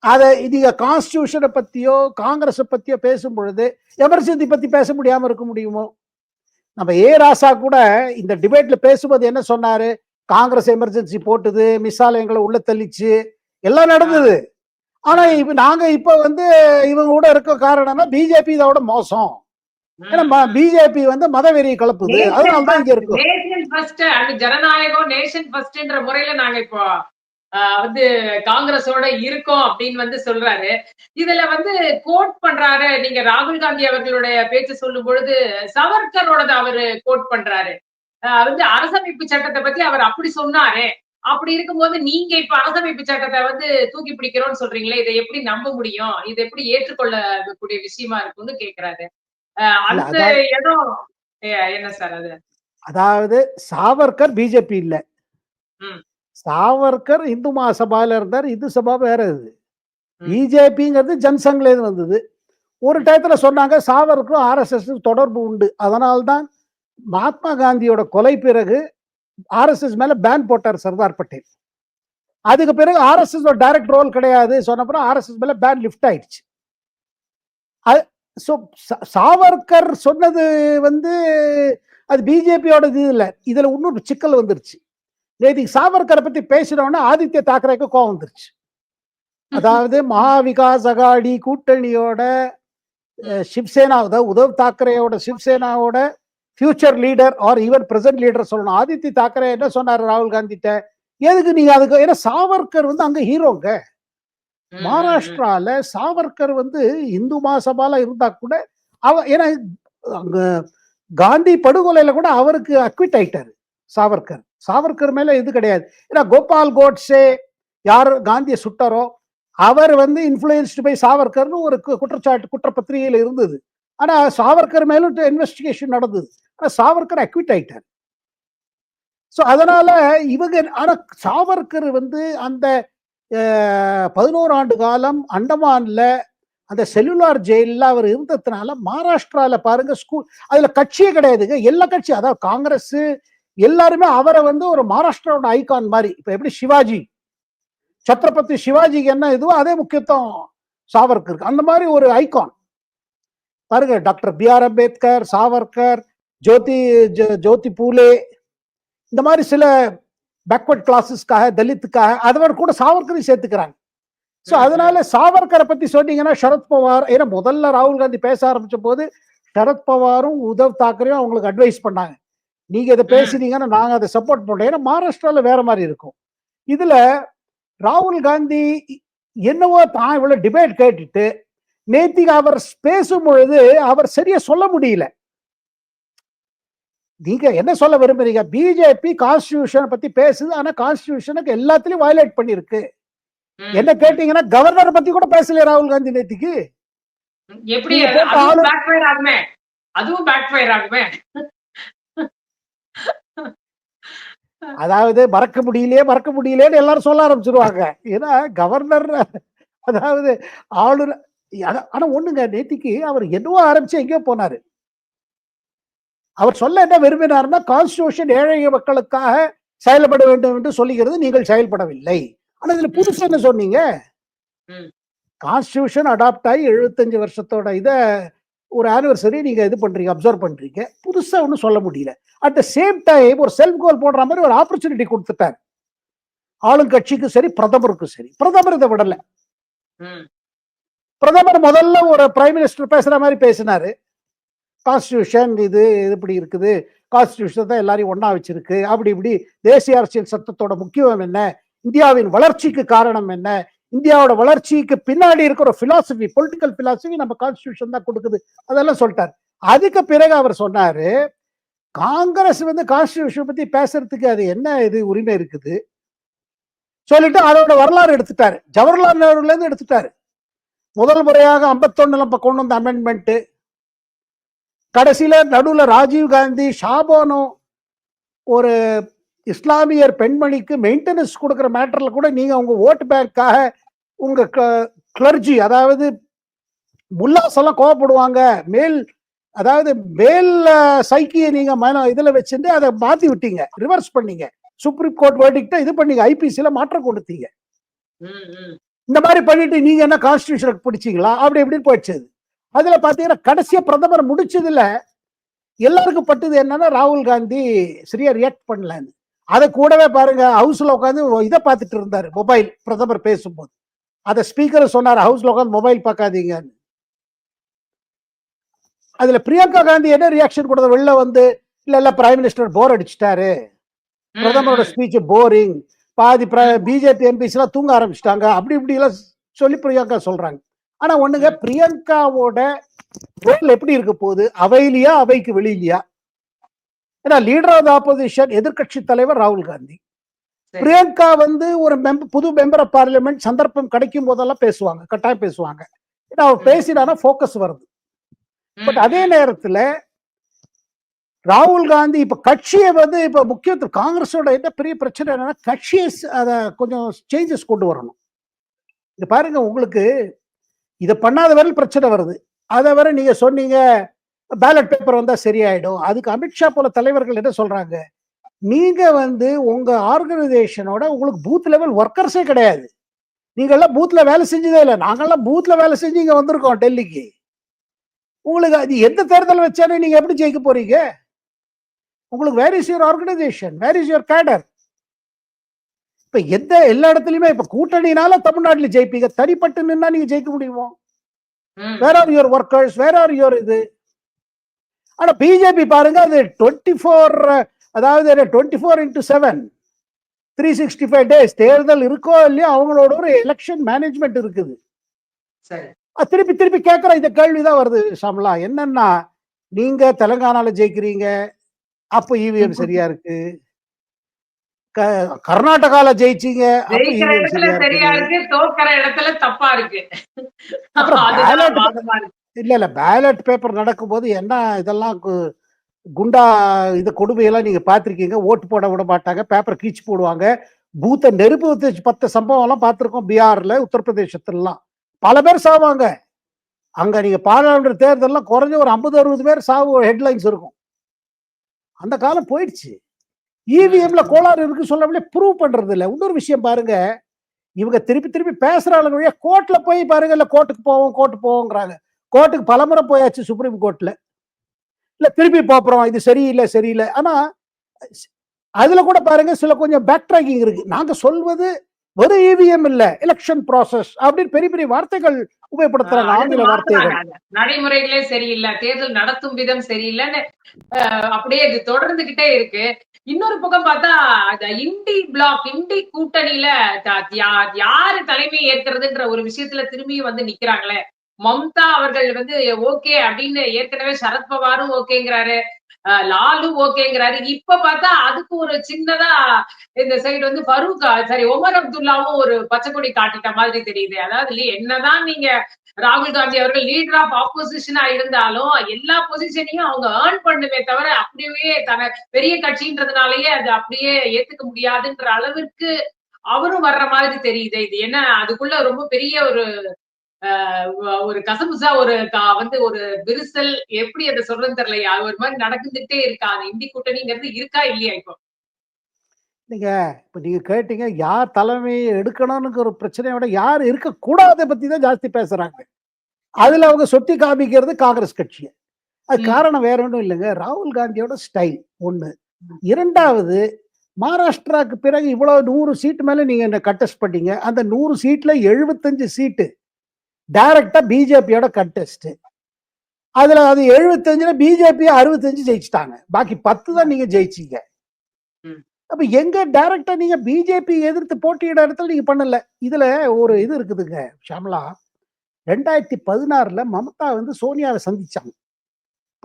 அத நீங்க கான்ஸ்டியூஷனை பத்தியோ காங்கிரஸை பத்தியோ பேசும் பொழுது எமர்ஜென்சி பத்தி பேச முடியாம இருக்க முடியுமோ? நம்ம ராசா கூட இந்த டிபேட்ல பேசும்போது என்ன சொன்னாரு? காங்கிரஸ் எமர்ஜென்சி போட்டுது, மிசால எங்களை உள்ள தள்ளிச்சு, எல்லாம் நடந்தது. ஆனா இப்ப நாங்க இப்ப வந்து இவங்க கூட இருக்க காரணம்னா பிஜேபி இதோட மோசம். ஏன்னா பிஜேபி வந்து மதவெறியை கலப்புது, அதனாலதான் இங்க இருக்கும். நேஷன் ஃபர்ஸ்ட் அண்ட் ஜனநாயகம் நேஷன் ஃபர்ஸ்ட்ன்ற முறையில நாங்க இப்போ வந்து காங்கிரஸோட இருக்கோம் அப்படின்னு வந்து சொல்றாரு. இதுல வந்து கோட் பண்றாரு. நீங்க ராகுல் காந்தி அவர்களுடைய பேச்சு சொல்லும் பொழுது சவர்கரோட அவரு கோட் பண்றாரு. வந்து அரசமைப்பு சட்டத்தை பத்தி அவர் அப்படி சொன்னாரு. அப்படி இருக்கும்போது நீங்க இப்ப அரசமைப்பு சட்டத்தை வந்து தூக்கி பிடிக்கிறோம்னு சொல்றீங்களே, இதை எப்படி நம்ப முடியும்? இது எப்படி ஏற்றுக்கொள்ளக்கூடிய விஷயமா இருக்கும்னு கேக்குறாரு. அந்த இடம் என்ன சார் அது? அதாவது சாவர்கர் பிஜேபி இல்ல. ம். சாவர்கர் இந்து மகாசபால இருந்தார். இந்து சபா வேற இது. ம். பிஜேபிங்கிறது ஜனசங்ல இருந்து வந்தது. ஒரு டயத்துல சொன்னாங்க சாவர்கரும் ஆர்எஸ்எஸ் தொடர்பு உண்டு. அதனால்தான் மகாத்மா காந்தியோட கொலை பிறகு ஆர்எஸ்எஸ் மேல பேன் போட்டார் சர்தார் பட்டேல். அதுக்கு பிறகு ஆர்எஸ்எஸ் டைரக்ட் ரோல் கிடையாது சொன்னப்பறம் ஆர்எஸ்எஸ் மேல பேன் லிஃப்ட் ஆயிடுச்சு. சாவர்கர் சொன்னது வந்து அது பிஜேபியோட இது இல்ல. இதுல இன்னொரு சிக்கல் வந்துருச்சு. நேற்றுக்கு சாவர்கரை பத்தி பேசினோன்னா ஆதித்ய தாக்கரேக்கு கோவம் வந்துருச்சு. அதாவது மகா விகாஸ் அகாடி கூட்டணியோட சிவசேனா, உத்தவ் தாக்கரேயோட சிவசேனாவோட future leader or even present leader சொல்லணும். ஆதித்ய தாக்கரே என்ன சொன்னாரு ராகுல் காந்திட்ட, எதுக்கு நீங்க அதுக்கு, ஏன்னா சாவர்கர் வந்து அங்க ஹீரோங்க. மகாராஷ்டிரால சாவர்கர் வந்து இந்து மகாசபால இருந்தா கூட ஏன்னா அங்க காந்தி படுகொலையில கூட அவருக்கு அக்விட் ஆயிட்டாரு சாவர்கர். சாவர்கர் மேல இது கிடையாது. ஏன்னா கோபால் கோட்ஸே யார் காந்தியை சுட்டாரோ அவர் வந்து இன்ஃபுளுன்ஸ்டு பை சாவர்கர்னு ஒரு குற்றச்சாட்டு குற்றப்பத்திரிகையில இருந்தது. ஆனா சாவர்கர் மேலும் இன்வெஸ்டிகேஷன் நடந்தது. ஆனா சாவர்கர் அக்விட் ஆயிட்டார். சோ அதனால இவங்க, ஆனா சாவர்கர் வந்து அந்த 11 ஆண்டு காலம் அண்டமான்ல அந்த செல்லுலார் ஜெயில அவர் இருந்ததுனால மகாராஷ்டிரால பாருங்க ஸ்கூல், அதுல கட்சியே கிடையாதுங்க. எல்லா கட்சி, அதாவது காங்கிரஸ் எல்லாருமே அவரை வந்து ஒரு மகாராஷ்டிராவோட ஐகான் மாதிரி. இப்ப எப்படி சிவாஜி, சத்ரபதி சிவாஜிக்கு என்ன இதுவோ அதே முக்கியத்துவம் சாவர்கருக்கு. அந்த மாதிரி ஒரு ஐகான் பாருங்க. Doctor B.R. அம்பேத்கர், சாவர்கர், ஜோதி பூலே, இந்த மாதிரி சில பேக்வர்ட் கிளாஸஸ்க்காக தலித்துக்காக அதவர் கூட சாவர்கரை சேர்த்துக்கிறாங்க. சோ அதனால சாவர்கரை பத்தி சொன்னீங்கன்னா சரத்பவார், ஏன்னா முதல்ல ராகுல் காந்தி பேச ஆரம்பிச்ச போது சரத்பவாரும் உத்தவ் தாக்கரேயும் அவங்களுக்கு அட்வைஸ் பண்ணாங்க, நீங்க இதை பேசுனீங்கன்னா நாங்க அதை சப்போர்ட் பண்றோம். ஏன்னா மகாராஷ்டிரால வேற மாதிரி இருக்கும். இதுல ராகுல் காந்தி என்னவோ தான் இவ்வளவு டிபேட் கேட்டுட்டு நேத்திக்கு அவர் பேசும் பொழுது அவர் சரியா சொல்ல முடியல. நீங்க என்ன சொல்ல விரும்புறீங்க? பிஜேபி கான்ஸ்டிடியூஷன் பத்தி பேசுது, ஆனா கான்ஸ்டிடியூஷனுக்கு எல்லாத்திலயும் வயலேட் பண்ணிருக்கு. என்ன கேட்டீங்கன்னா கவர்னர் பத்தி கூட பேசல ராகுல் காந்தி நேத்திக்கு. எப்படி பேக்ஃபயர் ஆகுமே, அதுவும் பேக்ஃபயர் ஆகுமே. அதாவது மறக்க முடியலையேன்னு எல்லாரும் சொல்ல ஆரம்பிச்சிருவாங்க. ஏன்னா கவர்னர், அதாவது ஆளுநர். ஆனா ஒண்ணுங்க, நேத்திக்கு அவர் என்னவோ ஆரம்பிச்சு எங்கேயோ போனாரு. அவர் சொல்ல என்ன விரும்பினார்னா கான்ஸ்டிடியூஷன் ஏழை மக்களுக்காக செயல்பட வேண்டும் என்று சொல்லுகிறது, நீங்கள் செயல்படவில்லை. ஆனா இதுல புதுசு என்ன சொன்னீங்க? கான்ஸ்டிடியூஷன் அடாப்ட் ஆகி 75 வருஷத்தோட இத ஒரு ஆனிவர்சரி நீங்க இது பண்றீங்க, அப்சர்வ் பண்றீங்க. புதுசா ஒன்னும் சொல்ல முடியல. அட் த சேம் டைம் ஒரு செல்ஃப் கோல் போடுற மாதிரி ஒரு ஆப்பர்ச்சுனிட்டி கொடுத்துட்டார் ஆளுங்கட்சிக்கும் சரி பிரதமருக்கும் சரி. பிரதமர் இதை விடல. பிரதமர் முதல்ல ஒரு பிரைம் மினிஸ்டர் பேசுற மாதிரி பேசினாரு. கான்ஸ்டிடியூஷன் இது இப்படி இருக்குது, கான்ஸ்டிடியூஷன் தான் எல்லாரையும் ஒன்னா வச்சிருக்கு, அப்படி இப்படி தேசிய அரசியல் சட்டத்தோட முக்கியம் என்ன, இந்தியாவின் வளர்ச்சிக்கு காரணம் என்ன, இந்தியாவோட வளர்ச்சிக்கு பின்னாடி இருக்கிற ஒரு பிலாசபி, பொலிட்டிக்கல் பிலாசபி நம்ம கான்ஸ்டிடியூஷன் தான் கொடுக்குது, அதெல்லாம் சொல்லிட்டார். அதுக்கு பிறகு அவர் சொன்னாரு, காங்கிரஸ் வந்து கான்ஸ்டிடியூஷன் பத்தி பேசுறதுக்கு அது என்ன இது உரிமை இருக்குது சொல்லிட்டு அதோட வரலாறு எடுத்துட்டாரு. ஜவஹர்லால் நேருல இருந்து எடுத்துட்டாரு. முதல் முறையாக 51 கொண்டு வந்த அமெண்ட்மெண்ட், கடைசியில நடுவுல ராஜீவ் காந்தி ஷாபானோ ஒரு இஸ்லாமியர் பெண்மணிக்கு மெயின்டெனன்ஸ் கொடுக்குற மேட்டர்ல கூட நீங்க உங்க ஓட்டு பேங்க்காக உங்க கிளர்ஜி, அதாவது முல்லாஸ் எல்லாம் கோவப்படுவாங்க, மேல் அதாவது மேல் சைக்கிய நீங்க இதுல வச்சுட்டு அதை மாத்தி விட்டீங்க, ரிவர்ஸ் பண்ணீங்க, சுப்ரீம் கோர்ட் வேர்டிக்ட இது பண்ணீங்க, ஐபிசில மாற்றம் கொடுத்தீங்க. இந்த மாதிரி பண்ணிட்டு நீங்க என்ன கான்ஸ்டிடியூஷனுக்கு பிடிச்சீங்களா அப்படி இப்படின்னு போயிடுச்சு. அதுல பாத்தீங்கன்னா கடைசியா பிரதமர் முடிச்சதுல எல்லாருக்கும் பட்டது என்னன்னா ராகுல் காந்தி சரியா ரியாக்ட் பண்ணலன்னு. அதை கூடவே பாருங்க ஹவுஸ்ல உட்காந்து இதை பார்த்துட்டு இருந்தாரு, மொபைல், பிரதமர் பேசும்போது அதை ஸ்பீக்கர் சொன்னார் ஹவுஸ்ல உட்காந்து மொபைல் பார்க்காதீங்கன்னு. அதுல பிரியங்கா காந்தி என்ன ரியாக்ஷன் கொடுத்த, வெளில வந்து இல்ல பிரைம் மினிஸ்டர் போர் அடிச்சுட்டாரு, பிரதமரோட ஸ்பீச் போரிங், பாதி பிஜேபி எம்பிஸ் எல்லாம் தூங்க ஆரம்பிச்சிட்டாங்க, அப்படி இப்படி எல்லாம் சொல்லி பிரியங்கா சொல்றாங்க. ஆனா ஒண்ணுங்க, பிரியங்காவோட ரோல் எப்படி இருக்க போகுது, அவையிலையா அவைக்கு வெளியிலையா? ஏன்னா லீடர் ஆஃப் த ஆப்போசிஷன் எதிர்கட்சி தலைவர் ராகுல் காந்தி, பிரியங்கா வந்து ஒரு புது மெம்பர் ஆஃப் பார்லிமெண்ட் சந்தர்ப்பம் கிடைக்கும் போதெல்லாம் பேசுவாங்க, கட்டாயம் பேசுவாங்க. ஏன்னா அவர் பேசினானா போக்கஸ் வருது. பட் அதே நேரத்துல ராகுல் காந்தி இப்ப கட்சியை வந்து இப்ப முக்கியத்துவம், காங்கிரஸோட என்ன பெரிய பிரச்சனை என்னன்னா கட்சியை அதை கொஞ்சம் சேஞ்சஸ் கொண்டு வரணும். இது பாருங்க, உங்களுக்கு இதை பண்ணாத வரையில் பிரச்சனை வருது. அதை வரை நீங்க சொன்னீங்க பேலட் பேப்பர் வந்தா சரியாயிடும். அதுக்கு அமித்ஷா போல தலைவர்கள் என்ன சொல்றாங்க, நீங்க வந்து உங்க ஆர்கனைசேஷனோட உங்களுக்கு பூத் லெவல் ஒர்க்கர்ஸே கிடையாது, நீங்க எல்லாம் பூத்ல வேலை செஞ்சதே இல்லை, நாங்கெல்லாம் பூத்ல வேலை செஞ்சு இங்க வந்திருக்கோம் டெல்லிக்கு, உங்களுக்கு அது எந்த தேர்தல் வச்சாலும் நீங்க எப்படி ஜெயிக்க போறீங்க? உங்களுக்கு where is your organisation, where is your cadre? இப்ப எல்லா இடத்துலயுமே இப்ப கூட்டணினால தமிழ்நாட்டுல ஜெயிப்பீங்க, தனிப்பட்டு நின்னா நீங்க ஜெயிக்க முடியுமோ? Where are your workers, where are your இது? ஆனா பிஜேபி பாருங்க, அது 24, அதாவது 24x7 365 days தேர்தல் இருக்கோ இல்லையோ அவங்களோட ஒரு எலெக்ஷன் மேனேஜ்மெண்ட் இருக்குது. திருப்பி திருப்பி கேட்கிற இந்த கேள்விதான் வருது ஷாம்லா, என்னன்னா நீங்க தெலுங்கானால ஜெயிக்கிறீங்க, அப்ப இவிஎம் சரியா இருக்கு, கர்நாடகால ஜெயிச்சீங்க, இல்ல பேலட் பேப்பர் நடக்கும் போது என்ன இதெல்லாம் குண்டா இது கொடுமையெல்லாம் நீங்க பாத்திருக்கீங்க, ஓட்டு போட விட மாட்டாங்க, பேப்பர் கீச்சு போடுவாங்க, பூத்த நெருப்பு வச்சு 10 சம்பவம் எல்லாம் பார்த்திருக்கோம் பீகார்ல, உத்தரப்பிரதேசத்துலாம் பல பேர் சாவாங்க. அங்க நீங்க பாராளுமன்ற தேர்தல் குறைஞ்ச ஒரு 50-60 பேர் சாவு ஹெட்லைன்ஸ் இருக்கும். அந்த காலம் போயிடுச்சு. இவிஎம்ல கோளாறு இருக்கு சொல்ல ப்ரூவ் பண்றது இல்ல. இன்னொரு விஷயம் பாருங்க, இவங்க திருப்பி திருப்பி பேசுறாங்க, கோர்ட்ல போய் பாருங்க, இல்ல கோர்ட்டுக்கு போவோங்கிறாங்க. கோர்ட்டுக்கு பலமுறை போயாச்சு, சுப்ரீம் கோர்ட்ல இல்ல திருப்பி போறோம், இது சரியில்லை. ஆனா அதுல கூட பாருங்க சில கொஞ்சம் பேக் ட்ராக்கிங் இருக்கு. நாங்க சொல்வது ஒரு இவிஎம் இல்ல, எலெக்ஷன் ப்ராசஸ் அப்படின்னு பெரிய பெரிய வார்த்தைகள் உபயோகப்படுத்துறாங்க, ஆங்கில வார்த்தைகள். நடைமுறைகளே சரியில்லை, தேர்தல் நடத்தும் விதம் சரியில்லைன்னு அப்படியே இது தொடர்ந்துகிட்டே இருக்கு. இன்னொரு பக்கம் பார்த்தா இண்டி கூட்டணியில யாரு தலைமை ஏற்கிறதுன்ற ஒரு விஷயத்துல திரும்பி வந்து நிக்கிறாங்களே. மம்தா அவர்கள் வந்து ஓகே அப்படின்னு ஏற்கனவே சரத்பவாரும் ஓகேங்கிறாரு, லாலும் ஓகேங்கிறாரு. இப்ப பார்த்தா அதுக்கு ஒரு சின்னதா இந்த சைடு வந்து ஒமர் அப்துல்லாவும் ஒரு பச்சைக்கொடி காட்டிட்ட மாதிரி தெரியுது. அதாவது என்னதான் நீங்க ராகுல் காந்தி அவர்கள் லீடர் ஆஃப் ஆப்போசிஷனா இருந்தாலும் எல்லா பொசிஷனையும் அவங்க ஏர்ன் பண்ணுமே தவிர அப்படியே பெரிய கட்சின்றதுனாலயே அது அப்படியே ஏத்துக்க முடியாதுன்ற அளவிற்கு அவரும் வர்ற மாதிரி தெரியுது. இது என்ன அதுக்குள்ள ரொம்ப பெரிய ஒரு கசமுசா ஒரு விரிசல், எப்படி அதை சொல்றதுன்னு தெரியலையா, ஒரு மாதிரி நடந்துட்டே இருக்கா அந்த இந்தி கூட்டணிங்கிறது, இருக்கா இல்லையா? இப்போ நீங்க கேட்டீங்க யார் தலைமை எடுக்கணும்னு ஒரு பிரச்சனையோட யார் இருக்க கூடாத பத்தி தான் ஜாஸ்தி பேசுறாங்க. அதுல அவங்க சொத்தி காமிக்கிறது காங்கிரஸ் கட்சி. அது காரணம் வேற ஒன்றும் இல்லைங்க, ராகுல் காந்தியோட ஸ்டைல் ஒண்ணு. இரண்டாவது, மகாராஷ்டிராக்கு பிறகு இவ்வளவு 100 சீட்டு மேல நீங்க என்ன கண்டெஸ்ட் பண்ணீங்க, அந்த 100 சீட்ல 75 சீட்டு டைரக்டா பிஜேபியோட கண்டெஸ்ட். அதுல அது 75 பிஜேபி 65 ஜெயிச்சிட்டாங்க, பாக்கி 10 தான் நீங்க ஜெயிச்சீங்க. அப்ப எங்க டைரக்டா நீங்க பிஜேபி எதிர்த்து போட்டியிட இடத்துல நீங்க பண்ணல. இதுல ஒரு இது இருக்குதுங்க ஷாம்லா, 2016 மமதா வந்து சோனியாவை சந்திச்சாங்க.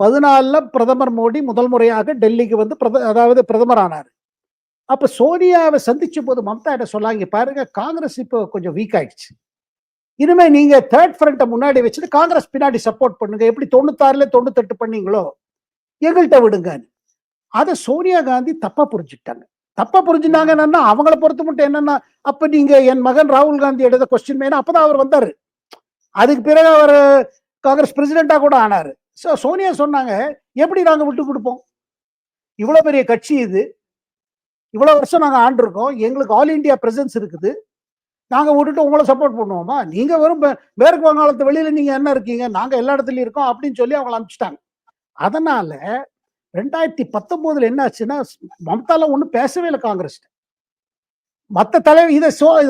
14 பிரதமர் மோடி முதல் முறையாக டெல்லிக்கு வந்து அதாவது பிரதமர் ஆனார். அப்ப சோனியாவை சந்திச்ச போது மமதா என்ன சொன்னாங்க, பாருங்க காங்கிரஸ் இப்போ கொஞ்சம் வீக் ஆயிடுச்சு, இனிமே நீங்க தேர்ட் ஃப்ரண்ட்டை முன்னாடி வச்சுட்டு காங்கிரஸ் பின்னாடி சப்போர்ட் பண்ணுங்க, எப்படி 96ல 98 பண்ணீங்களோ எங்கள்கிட்ட விடுங்க. அதை சோனியா காந்தி தப்பா புரிஞ்சுக்கிட்டாங்க. தப்பா புரிஞ்சுட்டாங்க என்னன்னா, அவங்கள பொறுத்த மட்டும் என்னன்னா, அப்ப நீங்க என் மகன் ராகுல் காந்தி எடுத்த கொஸ்டின் மேனா அப்பதான் அவர் வந்தாரு. அதுக்கு பிறகு அவர் காங்கிரஸ் பிரசிடென்டா கூட ஆனாரு. சோனியா சொன்னாங்க, எப்படி நாங்க விட்டு கொடுப்போம், இவ்வளவு பெரிய கட்சி இது, இவ்வளவு வருஷம் நாங்க ஆண்டிருக்கோம், எங்களுக்கு ஆல் இந்தியா பிரசன்ஸ் இருக்குது, நாங்க விட்டுட்டு உங்களை சப்போர்ட் பண்ணுவோமா, நீங்க வெறும் மேற்கு வங்காளத்து வெளியில நீங்க என்ன இருக்கீங்க, நாங்க எல்லா இடத்துலயும் இருக்கோம் அப்படின்னு சொல்லி அவங்களை அனுப்பிச்சிட்டாங்க. அதனால 2019 என்ன ஆச்சுன்னா, மம்தால ஒண்ணும் பேசவே இல்லை காங்கிரஸ். மத்த தலைவர் இதை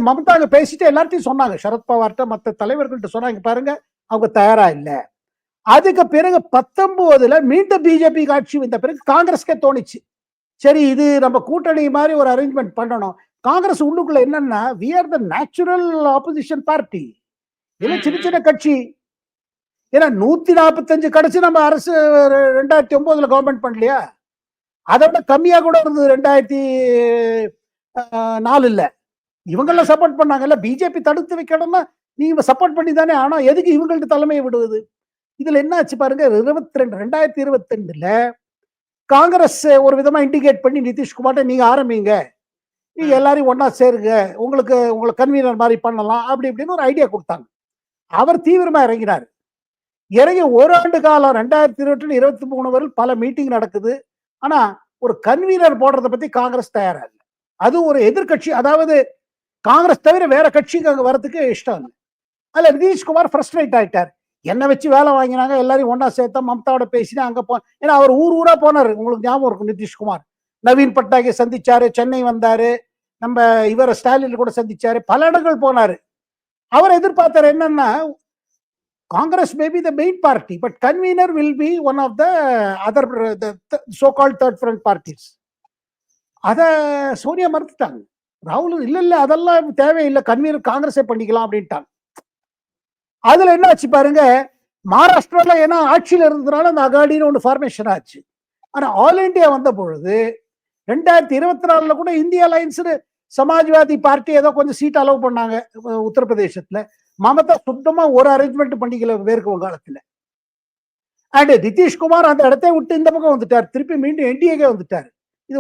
மம்தா அங்க பேசிட்டு எல்லார்ட்டையும் சொன்னாங்க, சரத்பவார்ட்ட மத்த தலைவர்கள்ட்ட சொன்னாங்க, பாருங்க அவங்க தயாரா இல்ல. அதுக்கு பிறகு 19ல மீண்டும் பிஜேபி ஆட்சி வந்த பிறகு காங்கிரஸ்க்கே தோணிச்சு, சரி இது நம்ம கூட்டணி மாதிரி ஒரு அரேஞ்ச்மெண்ட் பண்ணணும். காங்கிரஸ் உள்ளுக்குள்ள என்னன்னா, we are the natural opposition party, இல்ல சின்ன சின்ன கட்சி. ஏன்னா 145 கடைசி நம்ம அரசு 2009ல கவர்மெண்ட் பண்ணலையா, அதை விட கம்மியா கூட இருந்தது 2004ல. இவங்கெல்லாம் சப்போர்ட் பண்ணாங்கல்ல, பிஜேபி தடுத்து வைக்கணும்னா நீங்க சப்போர்ட் பண்ணி தானே. ஆனா எதுக்கு இவங்கள்ட்ட தலைமையை விடுவது. இதுல என்ன ஆச்சு பாருங்க, 2022ல காங்கிரஸ் ஒரு விதமா இண்டிகேட் பண்ணி நிதிஷ்குமார்ட்ட நீங்க ஆரம்பிங்க, நீங்க எல்லாரையும் ஒன்னா சேருங்க, உங்களை கன்வீனர் மாதிரி பண்ணலாம் அப்படி இப்படின்னு ஒரு ஐடியா கொடுத்தாங்க. அவர் தீவிரமா இறங்கினார். இறங்கி ஓராண்டு காலம் 2022 23 வரை பல மீட்டிங் நடக்குது. ஆனா ஒரு கன்வீனர் போடுறதை பத்தி காங்கிரஸ் தயாரா இல்லை. அது ஒரு எதிர்கட்சி, அதாவது காங்கிரஸ் தவிர வேற கட்சிக்கு அங்க வரதுக்கு இஷ்டம் இல்லை. அதுல நிதிஷ்குமார் ஃப்ரஸ்ட்ரேட் ஆயிட்டார். என்ன வச்சு வேலை வாங்கினாங்க, எல்லாரையும் ஒன்னா சேர்த்தா, மம்தாவோட பேசினா அங்க ஏன்னா அவர் ஊர் ஊரா போனாரு, உங்களுக்கு ஞாபகம் இருக்கும். நிதிஷ்குமார் நவீன் பட்நாயக்கை சந்திச்சாரு, சென்னை வந்தாரு, நம்ம இவர ஸ்டாலின் கூட சந்திச்சாரு, பல இடங்கள் போனாரு. அவர் எதிர்பார்த்தார் என்னன்னா, Congress may be the main party, but convener will be one of the other so-called third front parties. அத சோனியா மறுத்துட்டாங்க. ராகுல் இல்ல அதெல்லாம் தேவையில்லை, கன்வீனர் காங்கிரஸே பண்ணிக்கலாம் அப்படின்ட்டாங்க. அதுல என்ன ஆச்சு பாருங்க, மகாராஷ்டிரால ஏன்னா ஆட்சியில் இருந்ததுனால அந்த அகாடின்னு ஒன்று ஃபார்மேஷன் ஆச்சு. ஆனா ஆல் இண்டியா வந்த பொழுது 2024ல கூட இந்தியா அலையன்ஸ் சமாஜ்வாதி பார்ட்டி ஏதோ கொஞ்சம் சீட் அலோவ் பண்ணாங்க உத்தரப்பிரதேசத்துல. மமதா சுத்தமா ஒரு அரேஞ்ச்மெண்ட் பண்ணிக்கல மேற்கு வங்காளத்துல. அண்ட் நிதிஷ்குமார் அந்த இடத்தை விட்டு இந்த பக்கம் வந்துட்டார், திருப்பி மீண்டும் என்டிஏக்கே வந்துட்டார். இது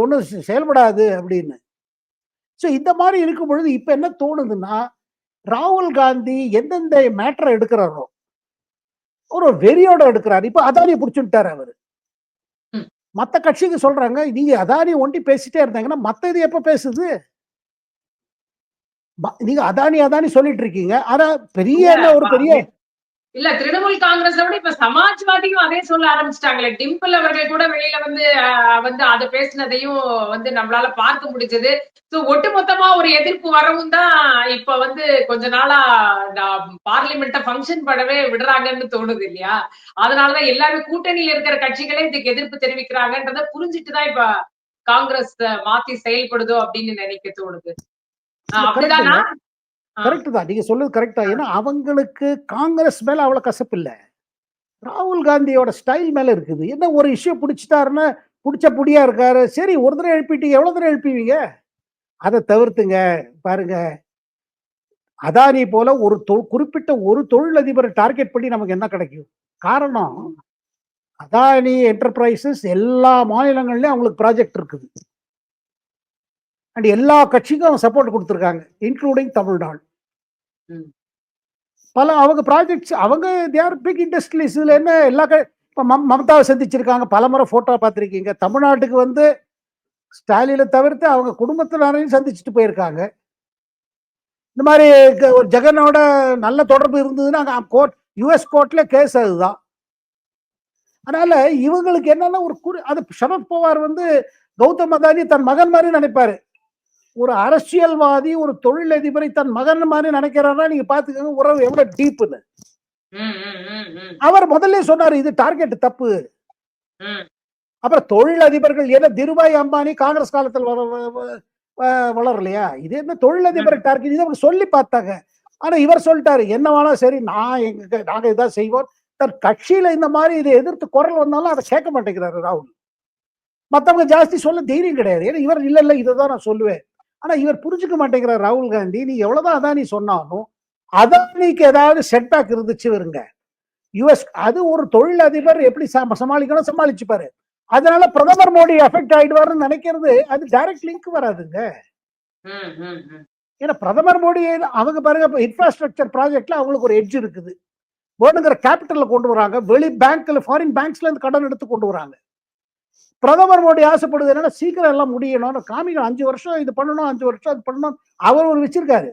ஒன்றும் செயல்படாது அப்படின்னு. ஸோ இந்த மாதிரி இருக்கும் பொழுது இப்ப என்ன தோணுதுன்னா, ராகுல் காந்தி எந்தெந்த மேட்டரை எடுக்கிறாரோ ஒரு வெறியோட எடுக்கிறாரு. இப்ப அதானி பிடிச்சுட்டாரு அவரு. மத்த கட்சிக்கு சொல்றாங்க, நீங்க அதானி ஒண்டி பேசிட்டே இருந்தாங்கன்னா மத்த இது எப்ப பேசுது, நீங்க அதானி சொல்லிட்டு இருக்கீங்க. ஆனா பெரிய ஒரு பெரிய இல்ல திரிணாமுல் காங்கிரஸ் விட இப்ப சமாஜ்வாதியும் அதே சொல்ல ஆரம்பிச்சிட்டாங்களே. டிம்பிள் அவர்கள் கூட வெளியில வந்து அதை பேசினதையும் நம்மளால பார்க்க முடிஞ்சது. ஒட்டுமொத்தமா ஒரு எதிர்ப்பு வரவும் தான் இப்ப கொஞ்ச நாளா பார்லிமெண்ட பங்கன் பண்ணவே விடுறாங்கன்னு தோணுது இல்லையா. அதனாலதான் எல்லாருமே கூட்டணியில இருக்கிற கட்சிகளே இதுக்கு எதிர்ப்பு தெரிவிக்கிறாங்கன்றத புரிஞ்சுட்டுதான் இப்ப காங்கிரஸ் மாத்தி செயல்படுதோ அப்படின்னு நினைக்க தோணுது. அப்படிதானா? கரெக்ட் தான், நீங்க சொல்றது கரெக்ட் தான். ஏன்னா அவங்களுக்கு காங்கிரஸ் மேல அவ்வளவு கசப்பு இல்ல, ராகுல் காந்தியோட ஸ்டைல் மேல இருக்குது. என்ன ஒரு இஷ்யூ பிடிச்சிட்டாருன்னா பிடிச்ச புடியா இருக்காரு, சரி ஒரு தடவை எழுப்பிட்டீங்க, எவ்வளவு தடவை எழுப்பிவீங்க, அதை தவிர்த்துங்க. பாருங்க, அதானி போல ஒரு குறிப்பிட்ட ஒரு தொழிலதிபரை டார்கெட் பண்ணி நமக்கு என்ன கிடைக்கும்? காரணம், அதானி என்டர்பிரைசஸ் எல்லா மாநிலங்கள்லயும் அவங்களுக்கு ப்ராஜெக்ட் இருக்குது. அண்ட் எல்லா கட்சிக்கும் சப்போர்ட் கொடுத்துருக்காங்க, இன்க்ளூடிங் தமிழ்நாடு. பல அவங்க ப்ராஜெக்ட்ஸ், அவங்க தேர் பிக் இண்டஸ்ட்ரீஸ். இதுல என்ன எல்லா இப்போ மம்தாவை சந்திச்சிருக்காங்க, பல முறை போட்டோ பார்த்துருக்கீங்க. தமிழ்நாட்டுக்கு ஸ்டாலினை தவிர்த்து அவங்க குடும்பத்தினரையும் சந்திச்சுட்டு போயிருக்காங்க. இந்த மாதிரி ஒரு ஜெகனோட நல்ல தொடர்பு இருந்ததுன்னா கோர்ட், யுஎஸ் கோர்ட்ல கேஸ் அதுதான். அதனால இவங்களுக்கு என்னன்னா அது சரத்பவார் கௌதம் அதானி தன் மகன் மாதிரி நினைப்பாரு. ஒரு அரசியல்வாதி ஒரு தொழிலதிபரை தன் மகன் மாதிரி நினைக்கிறாரா, நீங்க பாத்துக்கோங்க உறவு எவ்வளவு டீப்னு. அவர் முதல்ல சொன்னாரு இது டார்கெட் தப்பு. அப்புறம் தொழிலதிபர்கள் ஏன்னா திருபாய் அம்பானி காங்கிரஸ் காலத்தில் வளரலையா, இது என்ன தொழிலதிபர் டார்கெட், இதை சொல்லி பார்த்தாங்க. ஆனா இவர் சொல்லிட்டாரு, என்ன வேணா சரி, நாங்க இதான் செய்வோம். தன் கட்சியில இந்த மாதிரி இதை எதிர்த்து குரல் வந்தாலும் அதை கேட்க மாட்டேங்கிறாரு ராகுல். மத்தவங்க ஜாஸ்தி சொல்ல தைரியம் கிடையாது. ஏன்னா இவர் இல்ல இதுதான் நான் சொல்லுவேன். ஆனா இவர் புரிஞ்சுக்க மாட்டேங்கிறார் ராகுல் காந்தி. நீ எவ்வளவுதான் அதானி சொன்னாலும் அதானிக்கு ஏதாவது செட்பேக் இருந்துச்சு வருங்க. யுஎஸ் அது ஒரு தொழில் அதிபர் எப்படி சமாளிக்கணும் சமாளிச்சுப்பாரு. அதனால பிரதமர் மோடி எஃபெக்ட் ஆயிடுவாருன்னு நினைக்கிறது அது டைரக்ட் லிங்க் வராதுங்க. ஏன்னா பிரதமர் மோடி அவங்க பாருங்க இன்ஃப்ராஸ்ட்ரக்சர் ப்ராஜெக்ட்ல அவங்களுக்கு ஒரு எட்ஜ் இருக்குது. வேணுங்கிற கேபிட்டல்ல கொண்டு வராங்க, வெளி பேங்க்ல ஃபாரின் பேங்க்ஸ்ல இருந்து கடன் எடுத்து கொண்டு வராங்க. பிரதமர் மோடி ஆசைப்படுது என்னன்னா சீக்கிரம் எல்லாம் முடியணும், காமிக்கணும், 5 வருஷம் இது பண்ணணும், 5 வருஷம் அது பண்ணணும். அவர் ஒரு வச்சிருக்காரு.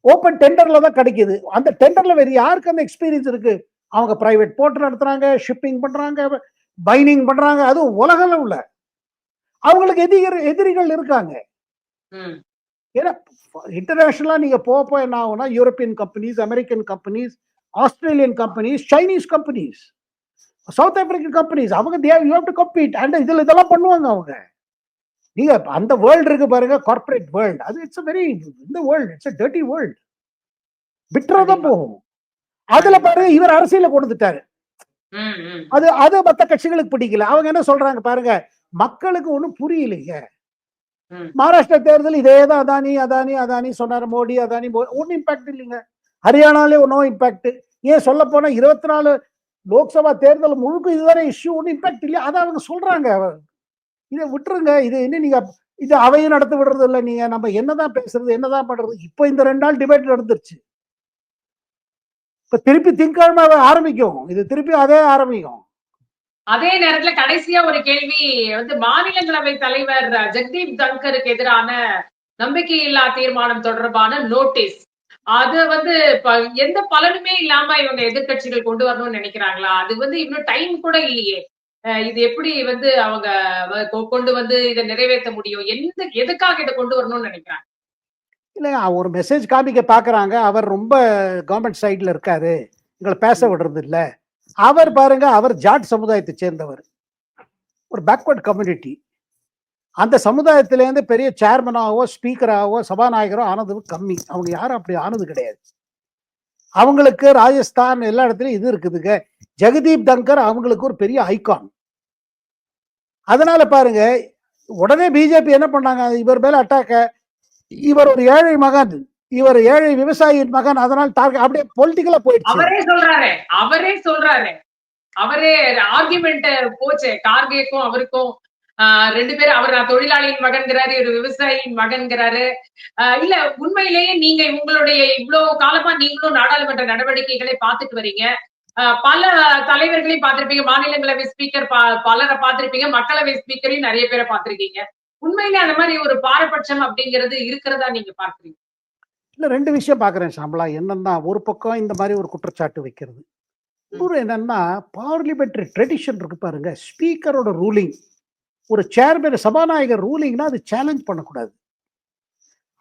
ஓப்பன் டெண்டர்ல தான் கிடைக்குது. அந்த டெண்டர்ல வேற யாருக்கு அந்த எக்ஸ்பீரியன்ஸ் இருக்கு? அவங்க பிரைவேட் போர்ட் நடத்துறாங்க, ஷிப்பிங் பண்றாங்க, பைனிங் பண்றாங்க. அதுவும் உலக அளவுல அவங்களுக்கு எதிரிகள் இருக்காங்க. ஏன்னா இன்டர்நேஷனலா நீங்க போக என்ன ஆகும்னா European companies, American companies, Australian companies, Chinese companies, South African companies, அவங்க you have to compete. And இதெல்லாம் பண்ணுவாங்க அவங்க. நீங்க அந்த வேர்ல்டு இருக்கு பாருங்க, கார்ப்பரேட் வேர்ல்டு, அது இட்ஸ் வெரி இந்த வேர்ல்டு இட்ஸ் டர்ட்டி வேர்ல்டு. விட்டுறதான் போகும். அதுல பாருங்க இவர் அரசியல கொண்டு வந்துட்டாரு. அது மற்ற கட்சிகளுக்கு பிடிக்கல. அவங்க என்ன சொல்றாங்க பாருங்க, மக்களுக்கு ஒண்ணும் புரியலைங்க. மகாராஷ்டிரா தேர்தல் இதேதான், அதானி அதானி அதானி சொன்னாரு, மோடி அதானி, ஒன்னும் இம்பாக்ட் இல்லைங்க. ஹரியானாலே ஒன்னும் இம்பாக்ட். ஏன் சொல்ல போனா 24 லோக்சபா தேர்தல் முழுக்க இதுதானே இஷ்யூ, ஒன்னும் இம்பாக்ட் இல்லையா? அதை அவங்க சொல்றாங்க. இதை விட்டுருங்க. இது என்ன நீங்க இது அவையும் நடத்த விடுறது இல்லை. நீங்க நம்ம என்னதான் பேசுறது, என்னதான் பண்றது? இப்ப இந்த 2 நாள் டிபேட் நடந்துருச்சு. இப்ப திருப்பி திங்கட்கிழமை ஆரம்பிக்கும். இது திருப்பி அதே ஆரம்பிக்கும். அதே நேரத்துல கடைசியா ஒரு கேள்வி மாநிலங்களவை தலைவர் ஜெகதீப் தங்கருக்கு எதிரான நம்பிக்கையில்லா தீர்மானம் தொடர்பான நோட்டீஸ், அது எந்த பலனுமே இல்லாம இவங்க எதிர்கட்சிகள் கொண்டு வரணும்னு நினைக்கிறாங்களா? அது இன்னும் டைம் கூட இல்லையே. இது எப்படி அவங்க கொண்டு இதை நிறைவேற்ற முடியும்? எதுக்காக இதை கொண்டு வரணும்னு நினைக்கிறாங்க? இல்ல ஒரு மெசேஜ் காமிக்க பாக்குறாங்க. அவர் ரொம்ப கவர்மெண்ட் சைட்ல இருக்காரு, எங்களை பேச விடுறது இல்ல. அவர் பாருங்க, அவர் ஜாட் சமுதாயத்தை சேர்ந்தவர், ஒரு பேக்வர்ட் கம்யூனிட்டி. அந்த சமுதாயத்திலேருந்து பெரிய சேர்மனாவோ ஸ்பீக்கராகவோ சபாநாயகரோ ஆனது கம்மி. அவங்க யாரும் அப்படி ஆனது கிடையாது. அவங்களுக்கு ராஜஸ்தான் எல்லா இடத்துலயும் இது இருக்குதுங்க. ஜெகதீப் தங்கர் அவங்களுக்கு ஒரு பெரிய ஐகான். அதனால பாருங்க உடனே பிஜேபி என்ன பண்ணாங்க, இவர் மேல அட்டாக்க. இவர் ஒரு ஏழை மகன், இவர் ஏழை விவசாயியின் மகன், அதனால் அப்படியே பொலிட்டிக்கலா போயிடுச்சு. அவரே சொல்றாரு ஆர்குமெண்ட் போச்சு. கார்கேக்கும் அவருக்கும் 2 பேரும், அவர் தொழிலாளியின் மகன்கிறாரு, ஒரு விவசாயியின் மகன்கிறாரு. இல்ல உண்மையிலேயே நீங்க உங்களுடைய இவ்வளவு காலமா நீங்களும் நாடாளுமன்ற நடவடிக்கைகளை பார்த்துட்டு வரீங்க. பல தலைவர்களையும் பார்த்திருப்பீங்க, மாநிலங்களவை ஸ்பீக்கர் பலரை பார்த்திருப்பீங்க, மக்களவை ஸ்பீக்கரையும் நிறைய பேரை பார்த்திருக்கீங்க. உண்மையிலே அந்த மாதிரி ஒரு பாரபட்சம் அப்படிங்கிறது இருக்கிறதா நீங்க பார்க்கிறீங்க? இல்ல 2 விஷயம் பாக்குறேன் ஷாம்லா. என்னன்னா, ஒரு பக்கம் இந்த மாதிரி ஒரு குற்றச்சாட்டு வைக்கிறது, இன்னொரு என்னன்னா பார்லிமெண்டரி ட்ரெடிஷன் இருக்கு பாருங்க. ஸ்பீக்கரோட ரூலிங், ஒரு சேர்மன் சபாநாயகர் ரூலிங்னா அது சேலஞ்ச் பண்ணக்கூடாது.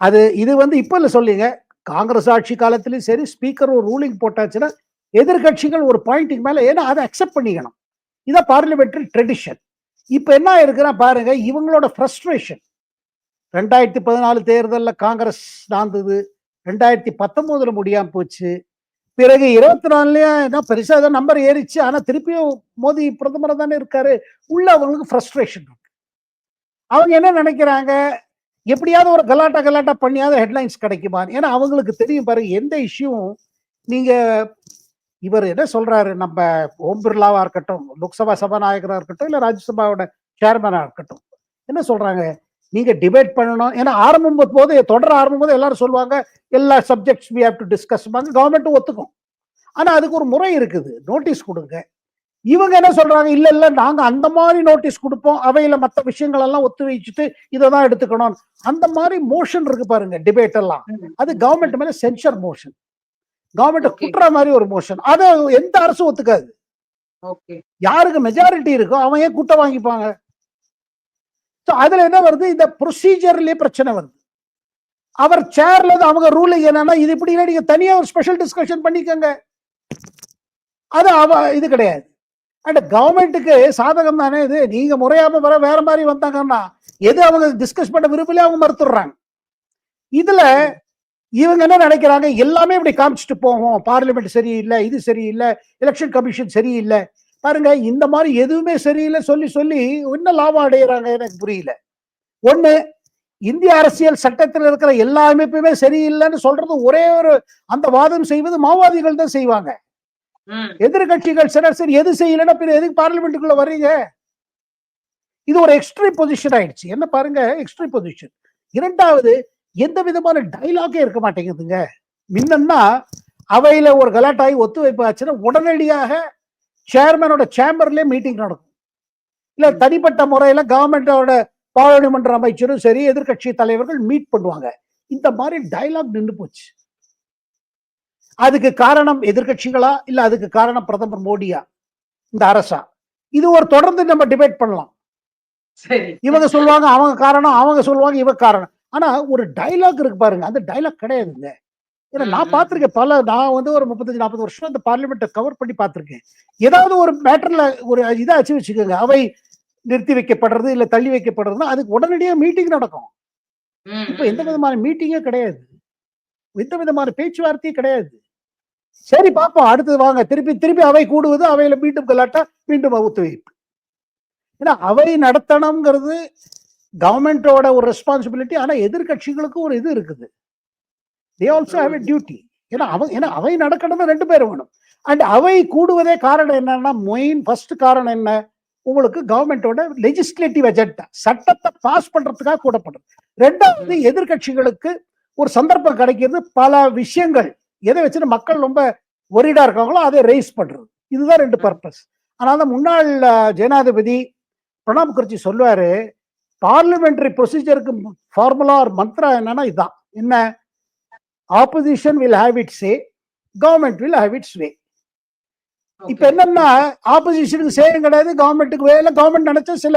அது இது இப்ப இல்ல சொல்லிங்க, காங்கிரஸ் ஆட்சி காலத்திலயும் சரி, ஸ்பீக்கர் ஒரு ரூலிங் போட்டாச்சுன்னா எதிர்கட்சிகள் ஒரு பாயிண்ட்டுக்கு மேல ஏன்னா அதை அக்செப்ட் பண்ணிக்கணும். இதான் பார்லிமெண்டரி ட்ரெடிஷன். இப்ப என்ன இருக்குன்னா பாருங்க, இவங்களோட ஃப்ரஸ்ட்ரேஷன் 2014 தேர்தலில் காங்கிரஸ் நாந்தது, 2019 முடியாம போச்சு, பிறகு 24 பெருசா ஏதோ நம்பர் ஏறிச்சு. ஆனா திருப்பியும் மோடி பிரதமரா தானே இருக்காரு. உள்ள அவங்களுக்கு ஃப்ரஸ்ட்ரேஷன் இருக்கு. அவங்க என்ன நினைக்கிறாங்க, எப்படியாவது ஒரு கலாட்டா பண்ணியாவது ஹெட்லைன்ஸ் கிடைக்குமா? ஏன்னா அவங்களுக்கு தெரியும் பாருங்க, எந்த இஷ்யூவும் நீங்க இவர் என்ன சொல்றாரு, நம்ம ஓம் பிர்லாவா இருக்கட்டும், லோக்சபா சபாநாயகரா இருக்கட்டும், இல்ல ராஜ்யசபாவோட சேர்மனா இருக்கட்டும், என்ன சொல்றாங்க, நீங்க டிபேட் பண்ணணும். ஏன்னா தொடர ஆரம்பம் போது எல்லாரும் சொல்லுவாங்க எல்லா subjects we have to discuss. Government ஒத்துக்கும். ஆனா அதுக்கு ஒரு முறை இருக்குது, நோட்டீஸ் கொடுங்க. இவங்க என்ன சொல்றாங்க, இல்ல நாங்க அந்த மாதிரி நோட்டீஸ் கொடுப்போம், அவையில மற்ற விஷயங்கள் எல்லாம் ஒத்து வச்சுட்டு இதைதான் எடுத்துக்கணும். அந்த மாதிரி மோஷன் இருக்கு பாருங்க, டிபேட் எல்லாம். அது கவர்மெண்ட் மேல சென்சர் மோஷன், கவர்மெண்ட் குற்ற மாதிரி ஒரு மோஷன். அதை எந்த அரசும் ஒத்துக்காது. யாருக்கு மெஜாரிட்டி இருக்கோ அவன் ஏன் கூட்டம் வாங்கிப்பாங்க? அதுல என்ன வருது, இந்த ப்ரொசீஜர்லயே பிரச்சனை வருது. அவர் சேர்ல அவங்க ரூலிங் என்னன்னா, இது இப்படி நீங்க தனியா ஒரு ஸ்பெஷல் டிஸ்கஷன் பண்ணிக்கங்க, அது இது கிடையாது. அண்ட் கவர்மெண்ட்டுக்கு சாதகம் தானே இது. நீங்க முறையாம வேற மாதிரி வந்தாங்கன்னா எது அவங்க டிஸ்கஸ் பண்ண விரும்பல அவங்க மறுத்துடுறாங்க. இதுல இவங்க என்ன நினைக்கிறாங்க, எல்லாமே இப்படி காமிச்சிட்டு போவோம், பார்லிமெண்ட் சரியில்லை, இது சரியில்லை, எலெக்ஷன் கமிஷன் சரியில்லை. பாருங்க, இந்த மாதிரி எதுவுமே சரியில்லை சொல்லி சொல்லி என்ன லாபம் அடையிறாங்க எனக்கு புரியல. ஒண்ணு, இந்திய அரசியல் சட்டத்தில் இருக்கிற எல்லா அமைப்புமே சரியில்லைன்னு சொல்றது ஒரே ஒரு அந்த வாதம் செய்வது மாவோவாதிகள் தான் செய்வாங்க. எதிர்கட்சிகள் சிலர் சரி எது செய்யலன்னா பின்ன எதுக்கு பார்லிமெண்ட்டுக்குள்ள வர்றீங்க? இது ஒரு எக்ஸ்ட்ரீம் பொசிஷன் ஆயிடுச்சு. என்ன பாருங்க, எக்ஸ்ட்ரீம் பொசிஷன். இரண்டாவது, எந்த விதமான டைலாகே இருக்க மாட்டேங்குதுங்க. முன்னன்னா அவையில ஒரு கலாட்டாயி ஒத்துழைப்பு ஆச்சுன்னா உடனடியாக சேர்மனோட சேம்பர்லயே மீட்டிங் நடக்கும். இல்ல தனிப்பட்ட முறையில கவர்மெண்டோட பாராளுமன்ற அமைச்சரும் சரி எதிர்கட்சி தலைவர்கள் மீட் பண்ணுவாங்க. இந்த மாதிரி டைலாக் நின்று போச்சு. அதுக்கு காரணம் எதிர்கட்சிகளா இல்ல அதுக்கு காரணம் பிரதமர் மோடியா, இந்த அரசா? இது ஒரு தொடர்ந்து நம்ம டிபேட் பண்ணலாம். இவங்க சொல்லுவாங்க அவங்க காரணம், அவங்க சொல்லுவாங்க இவ காரணம். ஆனா ஒரு டைலாக் இருக்கு பாருங்க, அந்த டைலாக் கிடையாதுங்க. ஏன்னா நான் பார்த்திருக்கேன் நான் வந்து ஒரு 35-40 வருஷம் இந்த பார்லிமெண்ட்டை கவர் பண்ணி பார்த்திருக்கேன். ஏதாவது ஒரு மேட்டர்ல ஒரு இதாச்சு வச்சுக்கோங்க, அவை நிறுத்தி வைக்கப்படுறது இல்ல தள்ளி வைக்கப்படுறதுன்னா அதுக்கு உடனடியா மீட்டிங் நடக்கும். இப்ப எந்த விதமான மீட்டிங்கே கிடையாது, எந்த விதமான பேச்சுவார்த்தையும் கிடையாது. சரி பார்ப்போம் அடுத்தது வாங்க, திருப்பி திருப்பி அவை கூடுவது, அவையில மீண்டும் கலாட்டா, மீண்டும் ஒத்துழைப்பு. ஏன்னா அவை நடத்தணுங்கிறது கவர்மெண்டோட ஒரு ரெஸ்பான்சிபிலிட்டி. ஆனா எதிர்கட்சிகளுக்கு ஒரு இது இருக்குது, they also have a duty. ஏன்னா அவை நடக்கணும்னா 2 பேர் வேணும். அண்ட் அவை கூடுவதே காரணம் என்னன்னா, மெயின் ஃபர்ஸ்ட் காரணம் என்ன, உங்களுக்கு கவர்மெண்டோட லெஜிஸ்லேட்டிவ் அஜெண்டா, சட்டத்தை பாஸ் பண்றதுக்காக கூடப்படும். ரெண்டாவது, எதிர்கட்சிகளுக்கு ஒரு சந்தர்ப்பம் கிடைக்கிறது, பல விஷயங்கள் எதை வச்சுட்டு மக்கள் ரொம்ப ஒரிடா இருக்காங்களோ அதை ரைஸ் பண்றது. இதுதான் 2 பர்பஸ். அதனால முன்னாள் ஜனாதிபதி பிரணாப் முகர்ஜி சொல்லுவாரு, பார்லிமெண்டரி ப்ரொசீஜருக்கு ஃபார்முலா ஒரு மந்த்ரா என்னன்னா இதுதான், என்ன, opposition will have its say, government will have its way. இப்ப என்னன்னா ஆப்போசிஷனுக்கு சேரும் கிடையாது, கவர்மெண்ட்டுக்கு வேலை. கவர்மெண்ட் நினைச்ச சில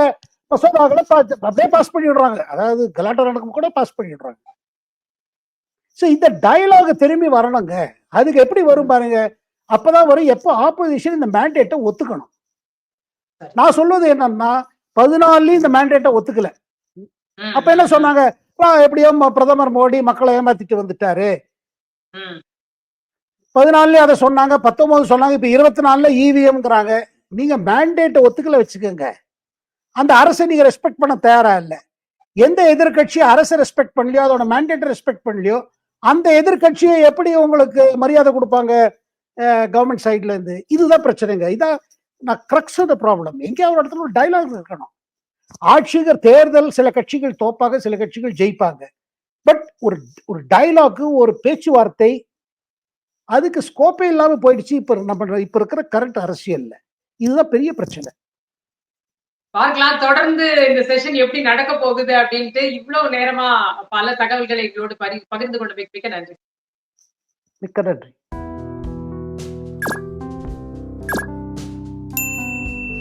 மசோதாக்களை அப்படியே பாஸ் பண்ணி விடுறாங்க, அதாவது கலாட்டா நடக்கும் கூட பாஸ் பண்ணி விடுறாங்க. சோ இந்த டயலாக் திரும்பி வரணுங்க. அதுக்கு எப்படி வரும் பாருங்க, அப்பதான் வரும் எப்போ ஆப்போசிஷன் இந்த மேண்டேட்டை ஒத்துக்கணும். நான் சொல்வது என்னன்னா 14 இந்த மேண்டேட்டை ஒத்துக்கல. அப்ப என்ன சொன்னாங்க, எப்படியோ பிரதமர் மோடி மக்களை ஏமாத்திட்டு வந்துட்டாரு. 14 அதை சொன்னாங்க, 19 சொன்னாங்க, இப்ப 24 இவிஎம்ங்கிறாங்க. நீங்க மேண்டேட்டை ஒத்துக்கல வச்சுக்கோங்க, அந்த அரசை நீங்க ரெஸ்பெக்ட் பண்ண தயாரா இல்ல. எந்த எதிர்கட்சி அரசை ரெஸ்பெக்ட் பண்ணலையோ, அதோட மேண்டேட்டை ரெஸ்பெக்ட் பண்ணலையோ, அந்த எதிர்கட்சியை எப்படி உங்களுக்கு மரியாதை கொடுப்பாங்க கவர்மெண்ட் சைட்ல இருந்து? இதுதான் பிரச்சனைங்க. இதான் நான் கிரக்ஸ் ஆஃப் தி ப்ராப்ளம். எங்கேயாவது ஒரு இடத்துல ஒரு டைலாக் இருக்கணும். ஆட்சிகர் தேர்தல் சில கட்சிகள் தோப்பாங்க, சில கட்சிகள் ஜெயிப்பாங்க. பட் ஒரு டைலாக்கு, ஒரு பேச்சுவார்த்தை, அதுக்கு ஸ்கோப்பே இல்லாம போயிடுச்சு இப்ப இருக்கிற கரண்ட் அரசியல்ல. இதுதான் பெரிய பிரச்சனை. பார்க்கலாம் தொடர்ந்து இந்த செஷன் எப்படி நடக்க போகுது அப்படின்ட்டு. இவ்வளவு நேரமா பல தகவல்களை எங்களோடு பகிர்ந்து கொண்டு மிக்க நன்றி. மிக்க நன்றி.